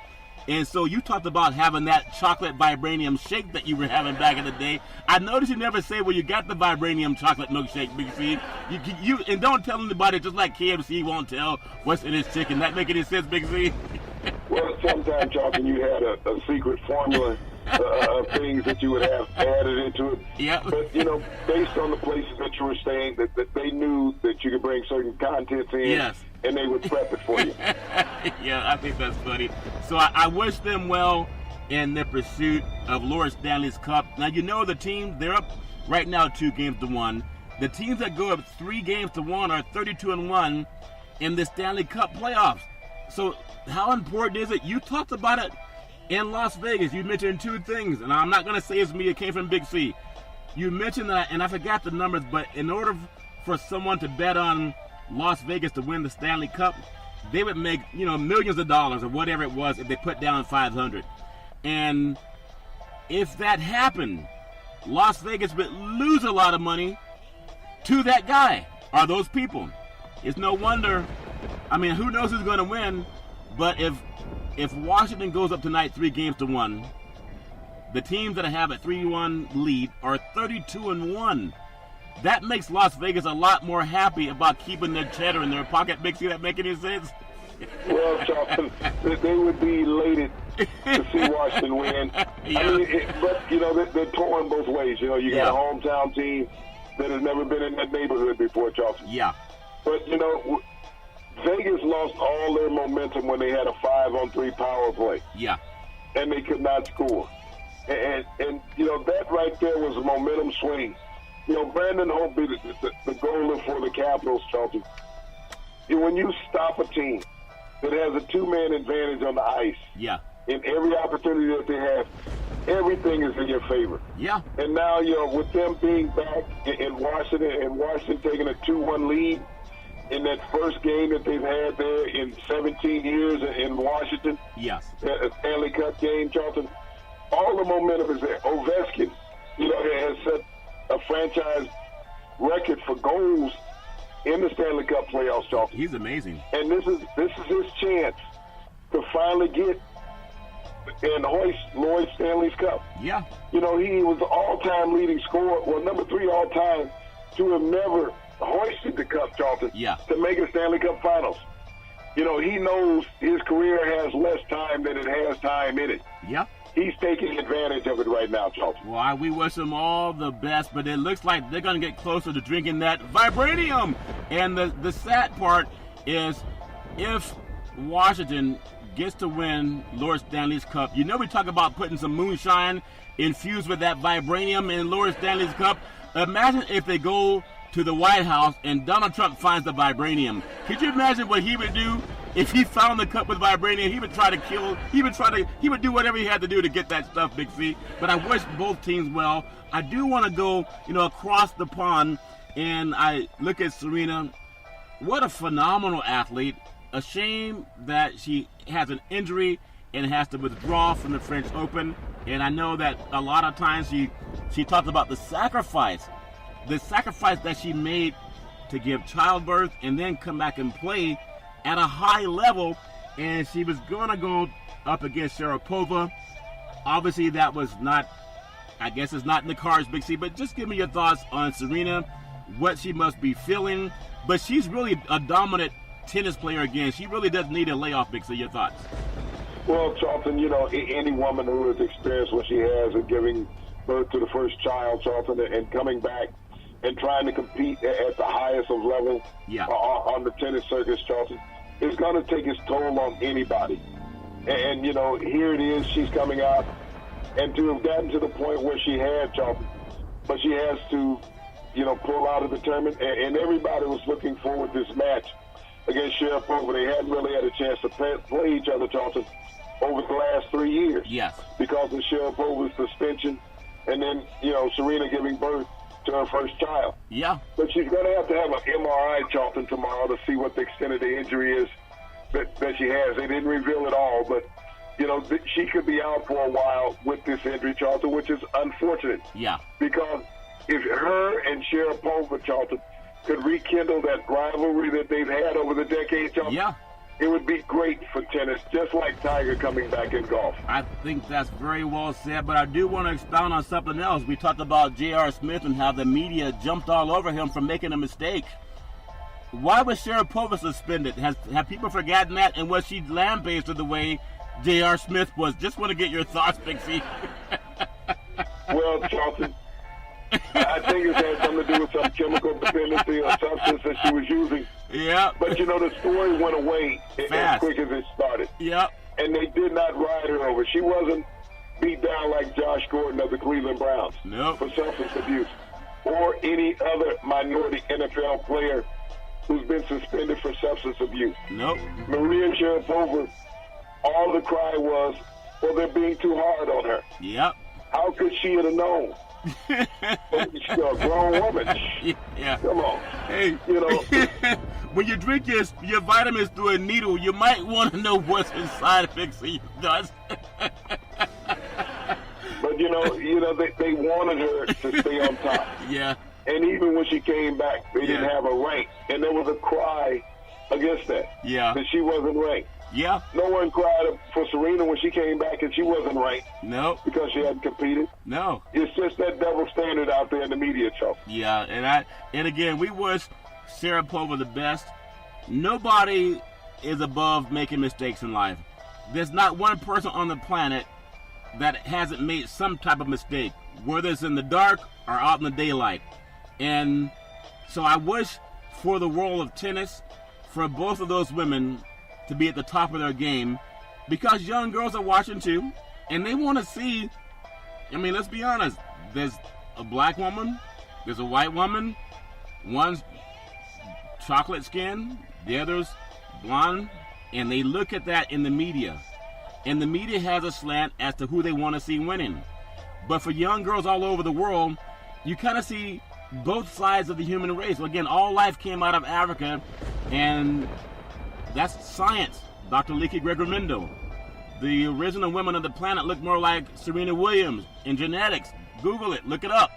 And so you talked about having that chocolate vibranium shake that you were having back in the day. I noticed you never say where you got the vibranium chocolate milkshake, Big C. You and don't tell anybody, just like KFC won't tell what's in his chicken. That make any sense, Big C? Well, sometimes, Charlton, you had a secret formula things that you would have added into it. Yeah. But, based on the places that you were staying, that they knew that you could bring certain contents in, yes, and they would prep it for you. Yeah, I think that's funny. So I wish them well in their pursuit of Lord Stanley's Cup. Now, the team, they're up right now 2-1. The teams that go up 3-1 are 32-1 in the Stanley Cup playoffs. So how important is it? You talked about it in Las Vegas. You mentioned two things, and I'm not going to say it's me. It came from Big C. You mentioned that, and I forgot the numbers, but in order for someone to bet on Las Vegas to win the Stanley Cup, they would make, millions of dollars or whatever it was if they put down 500. And if that happened, Las Vegas would lose a lot of money to that guy or those people. It's no wonder. I mean, who knows who's going to win? But if Washington goes up tonight 3-1, the teams that have a 3-1 lead are 32-1. That makes Las Vegas a lot more happy about keeping their cheddar in their pocket. Big C, that make any sense? Well, Charlton, they would be elated to see Washington win. Yeah. I mean, but they're torn both ways. You got a hometown team that has never been in that neighborhood before, Charlton. Yeah. But Vegas lost all their momentum when they had a 5-on-3 power play. Yeah. And they could not score. And that right there was a momentum swing. Brandon Hope be the goalie for the Capitals, Charlton. When you stop a team that has a two-man advantage on the ice, yeah, in every opportunity that they have, everything is in your favor. Yeah. And now, with them being back in Washington and Washington taking a 2-1 lead in that first game that they've had there in 17 years in Washington, yes, a Stanley Cup game, Charlton, all the momentum is there. Ovechkin, has set a franchise record for goals in the Stanley Cup playoffs, Charlton. He's amazing. And this is his chance to finally get and hoist Lord Stanley's Cup. Yeah. He was the all-time leading scorer, number 3 all-time, to have never hoisted the cup, Charlton, to make a Stanley Cup Finals. He knows his career has less time than it has time in it. Yeah. He's taking advantage of it right now, Charlton. Well, we wish them all the best, but it looks like they're going to get closer to drinking that Vibranium. And the sad part is if Washington gets to win Lord Stanley's Cup, we talk about putting some moonshine infused with that Vibranium in Lord Stanley's Cup. Imagine if they go to the White House and Donald Trump finds the Vibranium. Could you imagine what he would do? If he found the cup with Vibranium, he would try to kill. He would do whatever he had to do to get that stuff, Big C. But I wish both teams well. I do want to go, across the pond, and I look at Serena. What a phenomenal athlete. A shame that she has an injury and has to withdraw from the French Open. And I know that a lot of times she talks about the sacrifice that she made to give childbirth and then come back and play at a high level, and she was going to go up against Sharapova. Obviously, that was not, I guess it's not in the cards, Big C, but just give me your thoughts on Serena, what she must be feeling. But she's really a dominant tennis player again. She really doesn't need a layoff, Big C. Your thoughts? Well, Charlton, any woman who has experienced what she has in giving birth to the first child, Charlton, and coming back and trying to compete at the highest of level on the tennis circuit, Charlton, it's going to take its toll on anybody. And, here it is, she's coming out, and to have gotten to the point where she had, Charlton, but she has to, pull out of the tournament, and everybody was looking forward to this match against Sharapova. They hadn't really had a chance to play each other, Charlton, over the last 3 years. Yes. Because of Sharapova's suspension, and then, Serena giving birth to her first child. Yeah. But she's going to have an MRI, Charlton, tomorrow to see what the extent of the injury is that she has. They didn't reveal it all, but, she could be out for a while with this injury, Charlton, which is unfortunate. Yeah. Because if her and Sharapova, Charlton, could rekindle that rivalry that they've had over the decades, Charlton, it would be great for tennis, just like Tiger coming back in golf. I think that's very well said, but I do want to expound on something else. We talked about J.R. Smith and how the media jumped all over him for making a mistake. Why was Sharapova suspended? Have people forgotten that? And was she lambasted the way J.R. Smith was. Just want to get your thoughts, Big C. Well, Charlton, I think it had something to do with some chemical dependency or substance that she was using. Yeah. But, you know, the story went away as Fast. quick as it started. Yep. And they did not ride her over. She wasn't beat down like Josh Gordon of the Cleveland Browns Nope. for substance abuse, or any other minority NFL player who's been suspended for substance abuse. Nope. Maria Sharapova, all the cry was, well, they're being too hard on her. Yep. How could she have known? She's a grown woman. Yeah. Come on. Hey, You know, when you drink your vitamins through a needle, you might want to know what's inside of it, so you does. but you know, they wanted her to stay on top. Yeah. And even when she came back, they didn't Yeah. have her ranked. And there was a cry against that. Yeah. That she wasn't ranked. Yeah. No one cried for Serena when she came back and she wasn't ranked No. because she hadn't competed. No. It's just that double standard out there in the media, Chuck. Yeah, and again, we wish Sharapova the best. Nobody is above making mistakes in life. There's not one person on the planet that hasn't made some type of mistake, whether it's in the dark or out in the daylight. And so I wish for the world of tennis, for both of those women to be at the top of their game, because young girls are watching too, and they want to see. I mean, let's be honest. There's a black woman, there's a white woman, one's chocolate skin, the other's blonde, and they look at that in the media. And the media has a slant as to who they want to see winning. But for young girls all over the world, you kind of see both sides of the human race. Again, all life came out of Africa, and that's science. Dr. Leakey Gregor-Mendel. The original women of the planet look more like Serena Williams in genetics. Google it, look it up.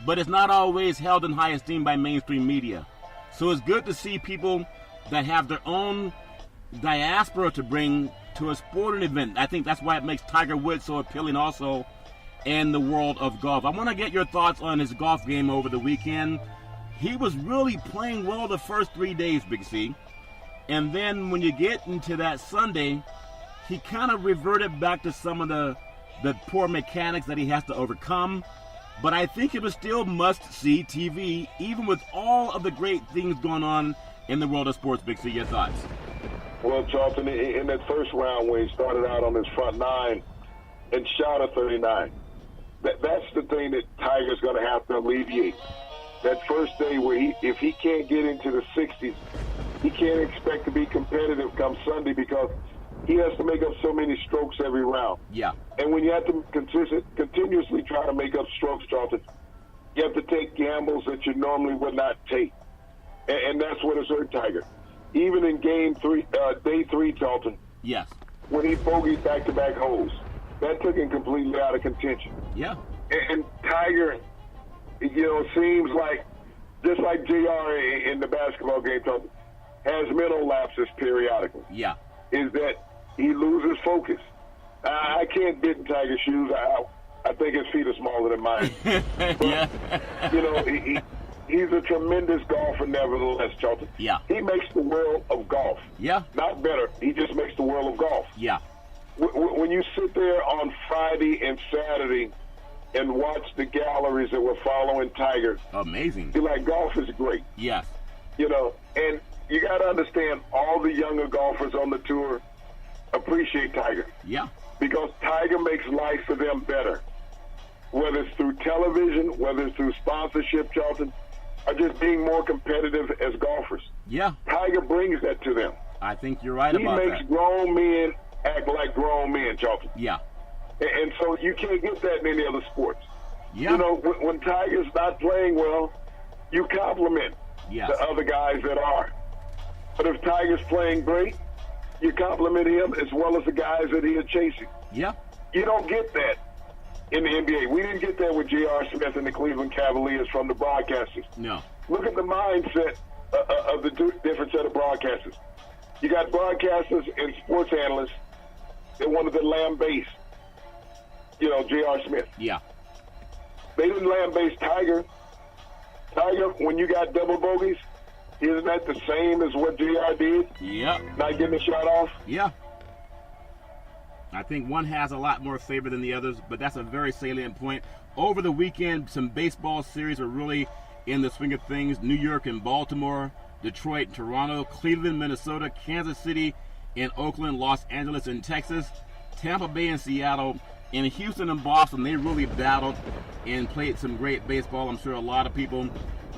But it's not always held in high esteem by mainstream media. So it's good to see people that have their own diaspora to bring to a sporting event. I think that's why it makes Tiger Woods so appealing also in the world of golf. I want to get your thoughts on his golf game over the weekend. He was really playing well the first 3 days, Big C. And then when you get into that Sunday, he kind of reverted back to some of the poor mechanics that he has to overcome. But I think it was still must-see TV, even with all of the great things going on in the world of sports. Big C, your thoughts? Well, Charlton, in that first round where he started out on his front nine and shot a 39, that's the thing that Tiger's going to have to alleviate. That first day where if he can't get into the 60s, he can't expect to be competitive come Sunday because he has to make up so many strokes every round. Yeah. And when you have to continuously try to make up strokes, Charlton, you have to take gambles that you normally would not take. And that's what has hurt Tiger. Even in day three, Charlton. Yes. When he bogeyed back-to-back holes, that took him completely out of contention. Yeah. And Tiger, seems like, just like JR in the basketball game, Charlton, has mental lapses periodically. Yeah. Is that he loses focus. I can't get in Tiger's shoes. I think his feet are smaller than mine. But, Yeah. He's a tremendous golfer, nevertheless, Charlton. Yeah. He makes the world of golf. Yeah. Not better. He just makes the world of golf. Yeah. When you sit there on Friday and Saturday and watch the galleries that were following Tiger, Amazing. you're like, golf is great. Yes. And you got to understand, all the younger golfers on the tour appreciate Tiger. Yeah. Because Tiger makes life for them better. Whether it's through television, whether it's through sponsorship, Charlton, or just being more competitive as golfers. Yeah. Tiger brings that to them. I think you're right He about makes that. grown men act like grown men, Charlton. Yeah. And so you can't get that in any other sports. Yeah. When Tiger's not playing well, you compliment Yes. the other guys that are. But if Tiger's playing great, you compliment him as well as the guys that he is chasing. Yeah. You don't get that in the NBA. We didn't get that with J.R. Smith and the Cleveland Cavaliers from the broadcasters. No. Look at the mindset of the different set of broadcasters. You got broadcasters and sports analysts that wanted to lambaste, J.R. Smith. Yeah. They didn't lambaste Tiger. Tiger, when you got double bogeys, isn't that the same as what J.R. did? Yeah. Not getting a shot off? Yeah. I think one has a lot more favor than the others, but that's a very salient point. Over the weekend, some baseball series are really in the swing of things. New York and Baltimore, Detroit, Toronto, Cleveland, Minnesota, Kansas City, and Oakland, Los Angeles, and Texas, Tampa Bay and Seattle, and Houston and Boston. They really battled and played some great baseball. I'm sure a lot of people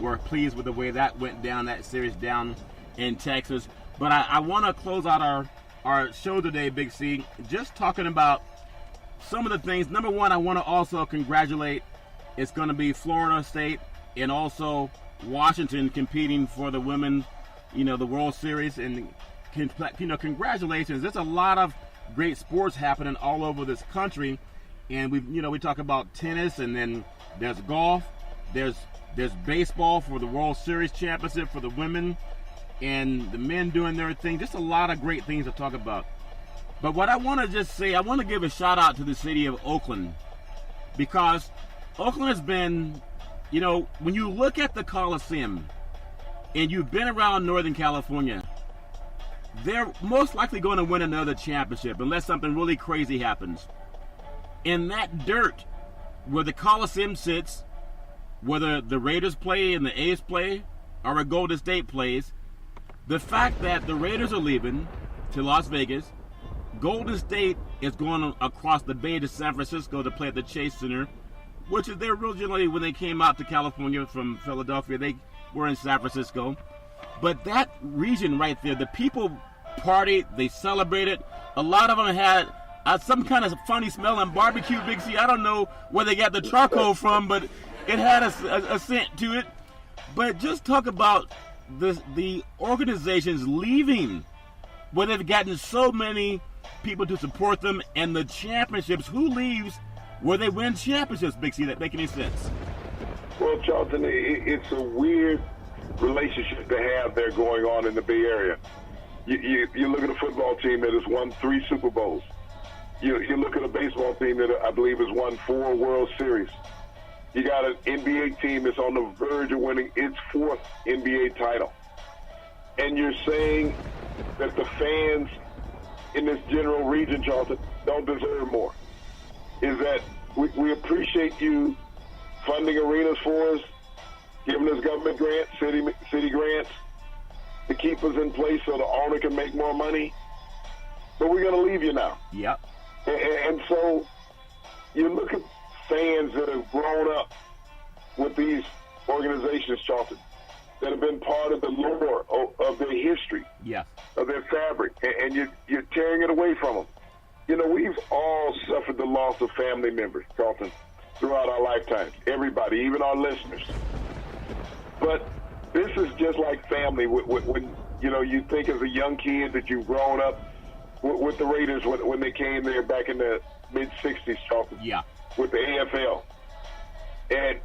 were pleased with the way that went down, that series down in Texas. But I want to close out our show today, Big C, just talking about some of the things. Number one, I want to also congratulate, it's going to be Florida State and also Washington competing for the women, the World Series. And, congratulations. There's a lot of great sports happening all over this country. And we talk about tennis, and then there's golf, there's baseball for the World Series championship for the women, and the men doing their thing. Just a lot of great things to talk about. But what I want to just say, I want to give a shout out to the city of Oakland, because Oakland has been, when you look at the Coliseum and you've been around Northern California, they're most likely going to win another championship unless something really crazy happens. And that dirt where the Coliseum sits, whether the Raiders play and the A's play or a Golden State plays, the fact that the Raiders are leaving to Las Vegas, Golden State is going across the bay to San Francisco to play at the Chase Center, which is there originally when they came out to California from Philadelphia, they were in San Francisco. But that region right there, the people partied, they celebrated. A lot of them had some kind of funny smelling barbecue, Big C. I don't know where they got the charcoal from, but it had a scent to it. But just talk about the organizations leaving, where they've gotten so many people to support them, and the championships. Who leaves where they win championships, Big C? That make any sense? Well, Charlton, it's a weird relationship to have there going on in the Bay Area. You look at a football team that has won 3 Super Bowls. You look at a baseball team that I believe has won 4 World Series. You got an NBA team that's on the verge of winning its 4th NBA title. And you're saying that the fans in this general region, Charlton, don't deserve more. Is that we appreciate you funding arenas for us, giving us government grants, city grants, to keep us in place so the owner can make more money. But we're going to leave you now. Yep. And so you look at fans that have grown up with these organizations, Charlton, that have been part of the lore of their history, of their fabric, and you're tearing it away from them. We've all suffered the loss of family members, Charlton, throughout our lifetimes. Everybody, even our listeners. But this is just like family. When you think as a young kid that you've grown up with the Raiders when they came there back in the mid-'60s, Charlton. Yeah. With the AFL. And,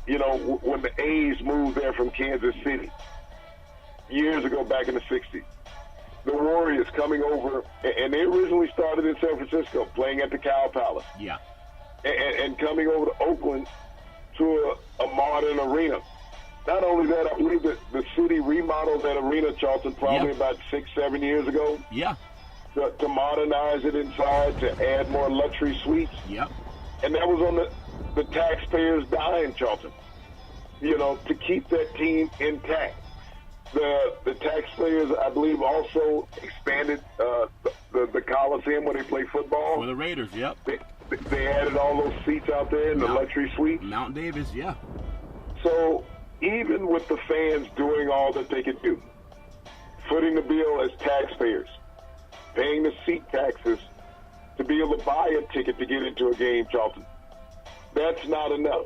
when the A's moved there from Kansas City years ago back in the 60s. The Warriors coming over, and they originally started in San Francisco, playing at the Cow Palace. Yeah. And coming over to Oakland to a modern arena. Not only that, I believe that the city remodeled that arena, Charlton, probably about 6-7 years ago. Yeah. To modernize it inside, to add more luxury suites. Yep. And that was on the taxpayers' dime, Charlton, to keep that team intact. The taxpayers, I believe, also expanded the Coliseum where they play football. For the Raiders, yep. They added all those seats out there in the luxury suites. Mount Davis, yeah. So even with the fans doing all that they could do, footing the bill as taxpayers, paying the seat taxes to be able to buy a ticket to get into a game, Charlton, that's not enough.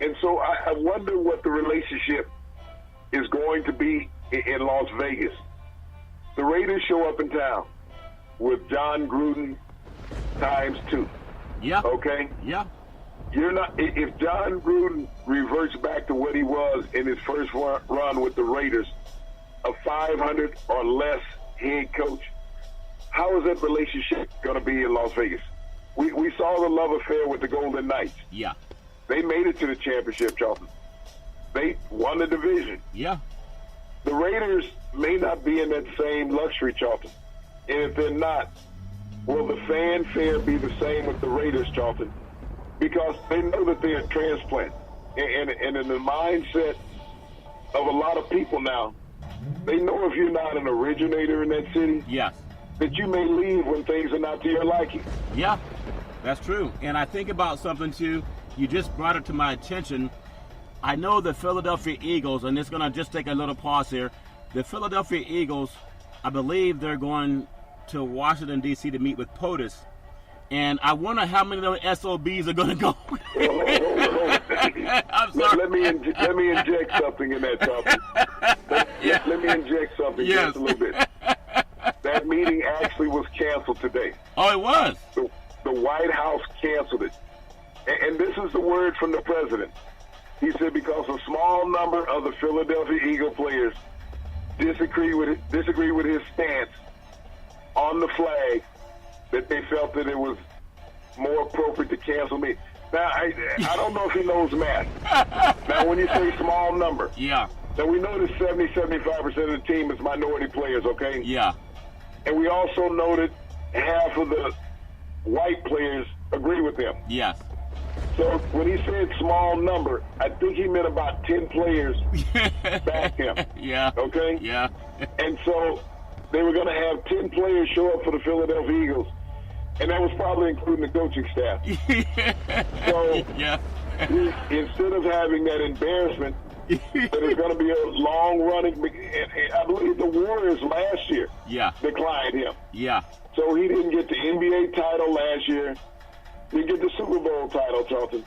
And so I wonder what the relationship is going to be in Las Vegas. The Raiders show up in town with John Gruden times 2. Yeah. Okay? Yeah. You're not. If John Gruden reverts back to what he was in his first run with the Raiders, a 500 or less head coach, how is that relationship going to be in Las Vegas? We saw the love affair with the Golden Knights. Yeah. They made it to the championship, Charlton. They won the division. Yeah. The Raiders may not be in that same luxury, Charlton. And if they're not, Will the fanfare be the same with the Raiders, Charlton? Because they know that they're a transplant. And in the mindset of a lot of people now, they know if you're not an originator in that city, Yes. that you may leave when things are not to your liking. Yeah, that's true. And I think about something, too. You just brought it to my attention. I know the Philadelphia Eagles, and it's going to just take a little pause here. The Philadelphia Eagles, I believe they're going to Washington, D.C. to meet with POTUS. And I wonder how many of those SOBs are going to go. Hold on. I'm sorry. Let me inject something in that topic. Let me inject something just a little bit. That meeting actually was canceled today. Oh, it was? The White House canceled it. And this is the word from the president. He said because a small number of the Philadelphia Eagle players disagree with his stance on the flag, that they felt that it was more appropriate to cancel me. Now, I don't know if he knows math. Now, when you say small number, Yeah. now we know that 75% of the team is minority players, okay? Yeah. And we also know that half of the white players agree with them. Yes. So when he said small number, I think he meant about 10 players back him, Yeah. okay? Yeah. And so they were going to have 10 players show up for the Philadelphia Eagles, and that was probably including the coaching staff. So Yeah. instead of having that embarrassment, that is going to be a long-running, and I believe the Warriors last year Yeah. declined him. Yeah. So he didn't get the NBA title last year. Didn't get the Super Bowl title, Charlton.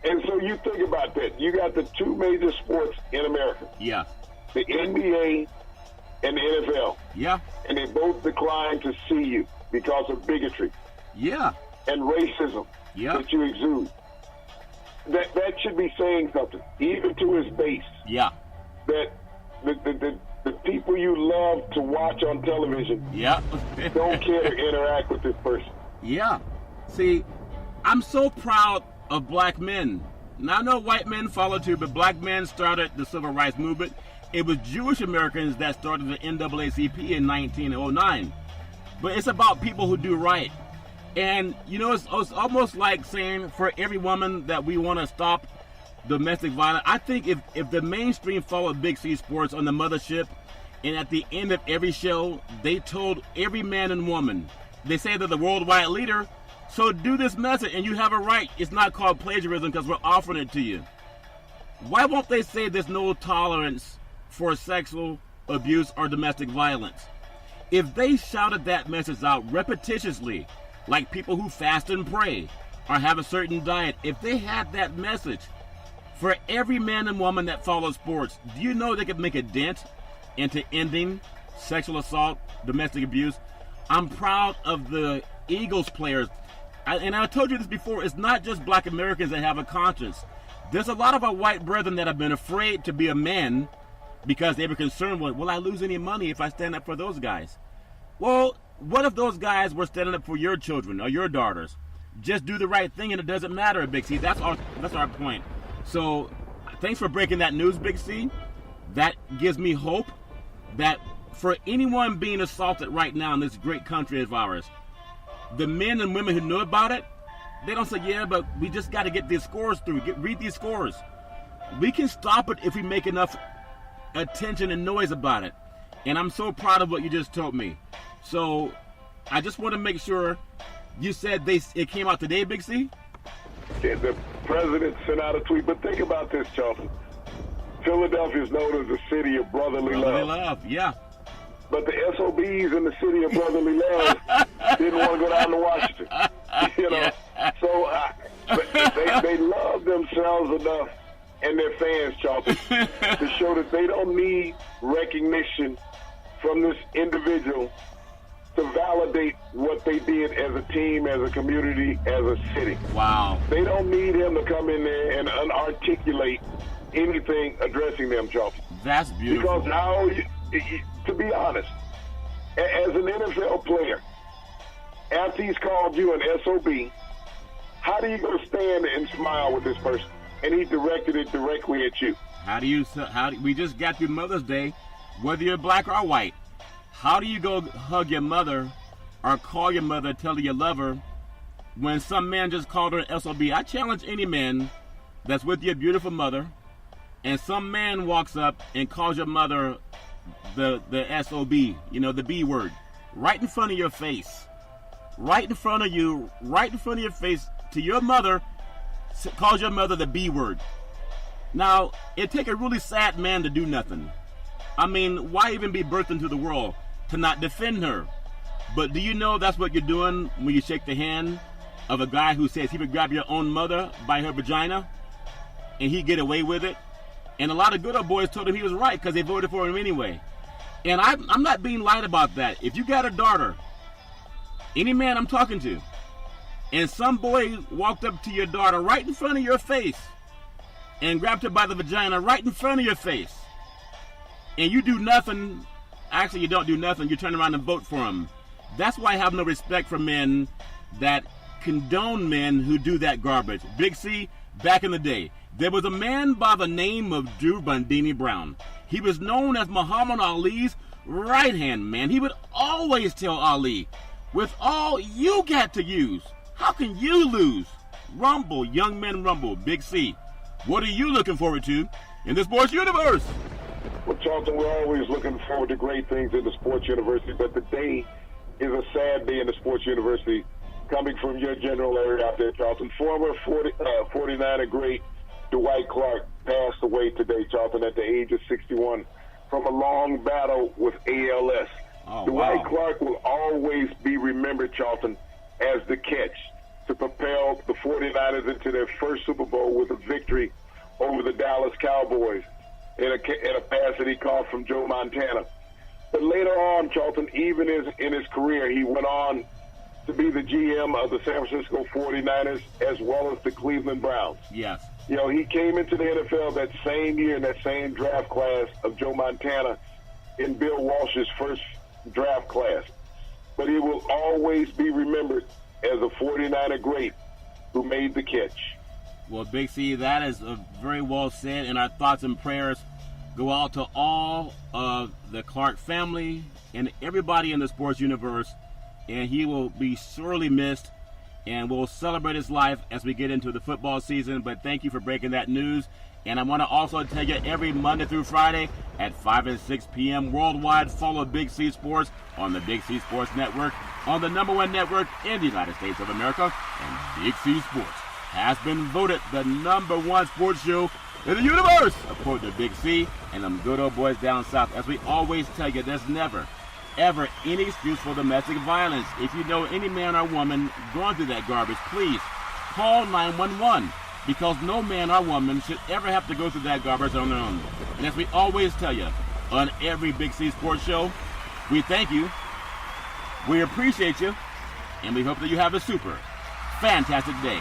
And so you think about that. You got the two major sports in America, Yeah. the NBA and the NFL. Yeah. And they both declined to see you because of bigotry Yeah. and racism Yeah. that you exude. That should be saying something, even to his base, Yeah. that the people you love to watch on television Yeah. don't care to interact with this person. Yeah. See, I'm so proud of black men. Now, I know white men follow too, but black men started the civil rights movement. It was Jewish Americans that started the NAACP in 1909. But it's about people who do right. And, you know, it's almost like saying for every woman that we want to stop domestic violence. I think if the mainstream followed Big C Sports on the mothership, and at the end of every show, they told every man and woman, they say they're the worldwide leader, so do this message and you have a right. It's not called plagiarism because we're offering it to you. Why won't they say there's no tolerance for sexual abuse or domestic violence? If they shouted that message out repetitiously, like people who fast and pray or have a certain diet, if they had that message for every man and woman that follows sports, do you know they could make a dent into ending sexual assault, domestic abuse? I'm proud of the Eagles players. And I told you this before, it's not just black Americans that have a conscience. There's a lot of our white brethren that have been afraid to be a man because they were concerned with, will I lose any money if I stand up for those guys? Well, what if those guys were standing up for your children or your daughters? Just do the right thing and it doesn't matter, Big C. That's our point. So thanks for breaking that news, Big C. That gives me hope that for anyone being assaulted right now in this great country of ours, the men and women who know about it, they don't say, yeah, but we just got to get these scores through. Read these scores. We can stop it if we make enough attention and noise about it. And I'm so proud of what you just told me. So I just want to make sure, you said it came out today, Big C? Yeah, the president sent out a tweet, but think about this, Charlton. Philadelphia is known as the city of brotherly love. Yeah. But the SOBs in the city of brotherly love didn't want to go down to Washington. You know, so they love themselves enough and their fans, Charlton, to show that they don't need recognition from this individual to validate what they did as a team, as a community, as a city. Wow. They don't need him to come in there and unarticulate anything addressing them, Charlton. That's beautiful. Because now, to be honest, as an NFL player, after he's called you an SOB, how do you go stand and smile with this person? And he directed it directly at you. We just got through Mother's Day, whether you're black or white. How do you go hug your mother or call your mother, tell her you love her, when some man just called her an SOB. I challenge any man that's with your beautiful mother, and some man walks up and calls your mother the SOB, the B word, right in front of your face. Right in front of you, right in front of your face, to your mother, calls your mother the B word. Now, it take a really sad man to do nothing. I mean, why even be birthed into the world? To not defend her. But do you know that's what you're doing when you shake the hand of a guy who says he would grab your own mother by her vagina and he'd get away with it? And a lot of good old boys told him he was right because they voted for him anyway. And I'm not being lied about that. If you got a daughter, any man I'm talking to, and some boy walked up to your daughter right in front of your face and grabbed her by the vagina right in front of your face, and you do nothing, actually you don't do nothing, you turn around and vote for him. That's why I have no respect for men that condone men who do that garbage. Big C, back in the day, there was a man by the name of Drew Bundini Brown. He was known as Muhammad Ali's right-hand man. He would always tell Ali, with all you got to use, how can you lose? Rumble, young men rumble. Big C, what are you looking forward to in the sports universe? Well, Charlton, we're always looking forward to great things in the sports university, but today is a sad day in the sports university coming from your general area out there, Charlton. Former 49er great Dwight Clark passed away today, Charlton, at the age of 61 from a long battle with ALS. Oh, Dwight wow. Clark will always be remembered, Charlton, as the catch to propel the 49ers into their first Super Bowl with a victory over the Dallas Cowboys in a pass that he caught from Joe Montana. But later on, Charlton, even in his career, he went on to be the GM of the San Francisco 49ers as well as the Cleveland Browns. Yes. He came into the NFL that same year in that same draft class of Joe Montana in Bill Walsh's first draft class. But he will always be remembered as a 49er great who made the catch. Well, Big C, that is very well said, and our thoughts and prayers go out to all of the Clark family and everybody in the sports universe, and he will be sorely missed, and we'll celebrate his life as we get into the football season. But thank you for breaking that news. And I want to also tell you, every Monday through Friday at 5 and 6 p.m. worldwide, follow Big C Sports on the Big C Sports Network, on the #1 network in the United States of America. And Big C Sports has been voted the #1 sports show in the universe, according to Big C and them good old boys down south. As we always tell you, there's never, ever any excuse for domestic violence. If you know any man or woman going through that garbage, please call 911. Because no man or woman should ever have to go through that garbage on their own. And as we always tell you on every Big C Sports show, we thank you, we appreciate you, and we hope that you have a super fantastic day.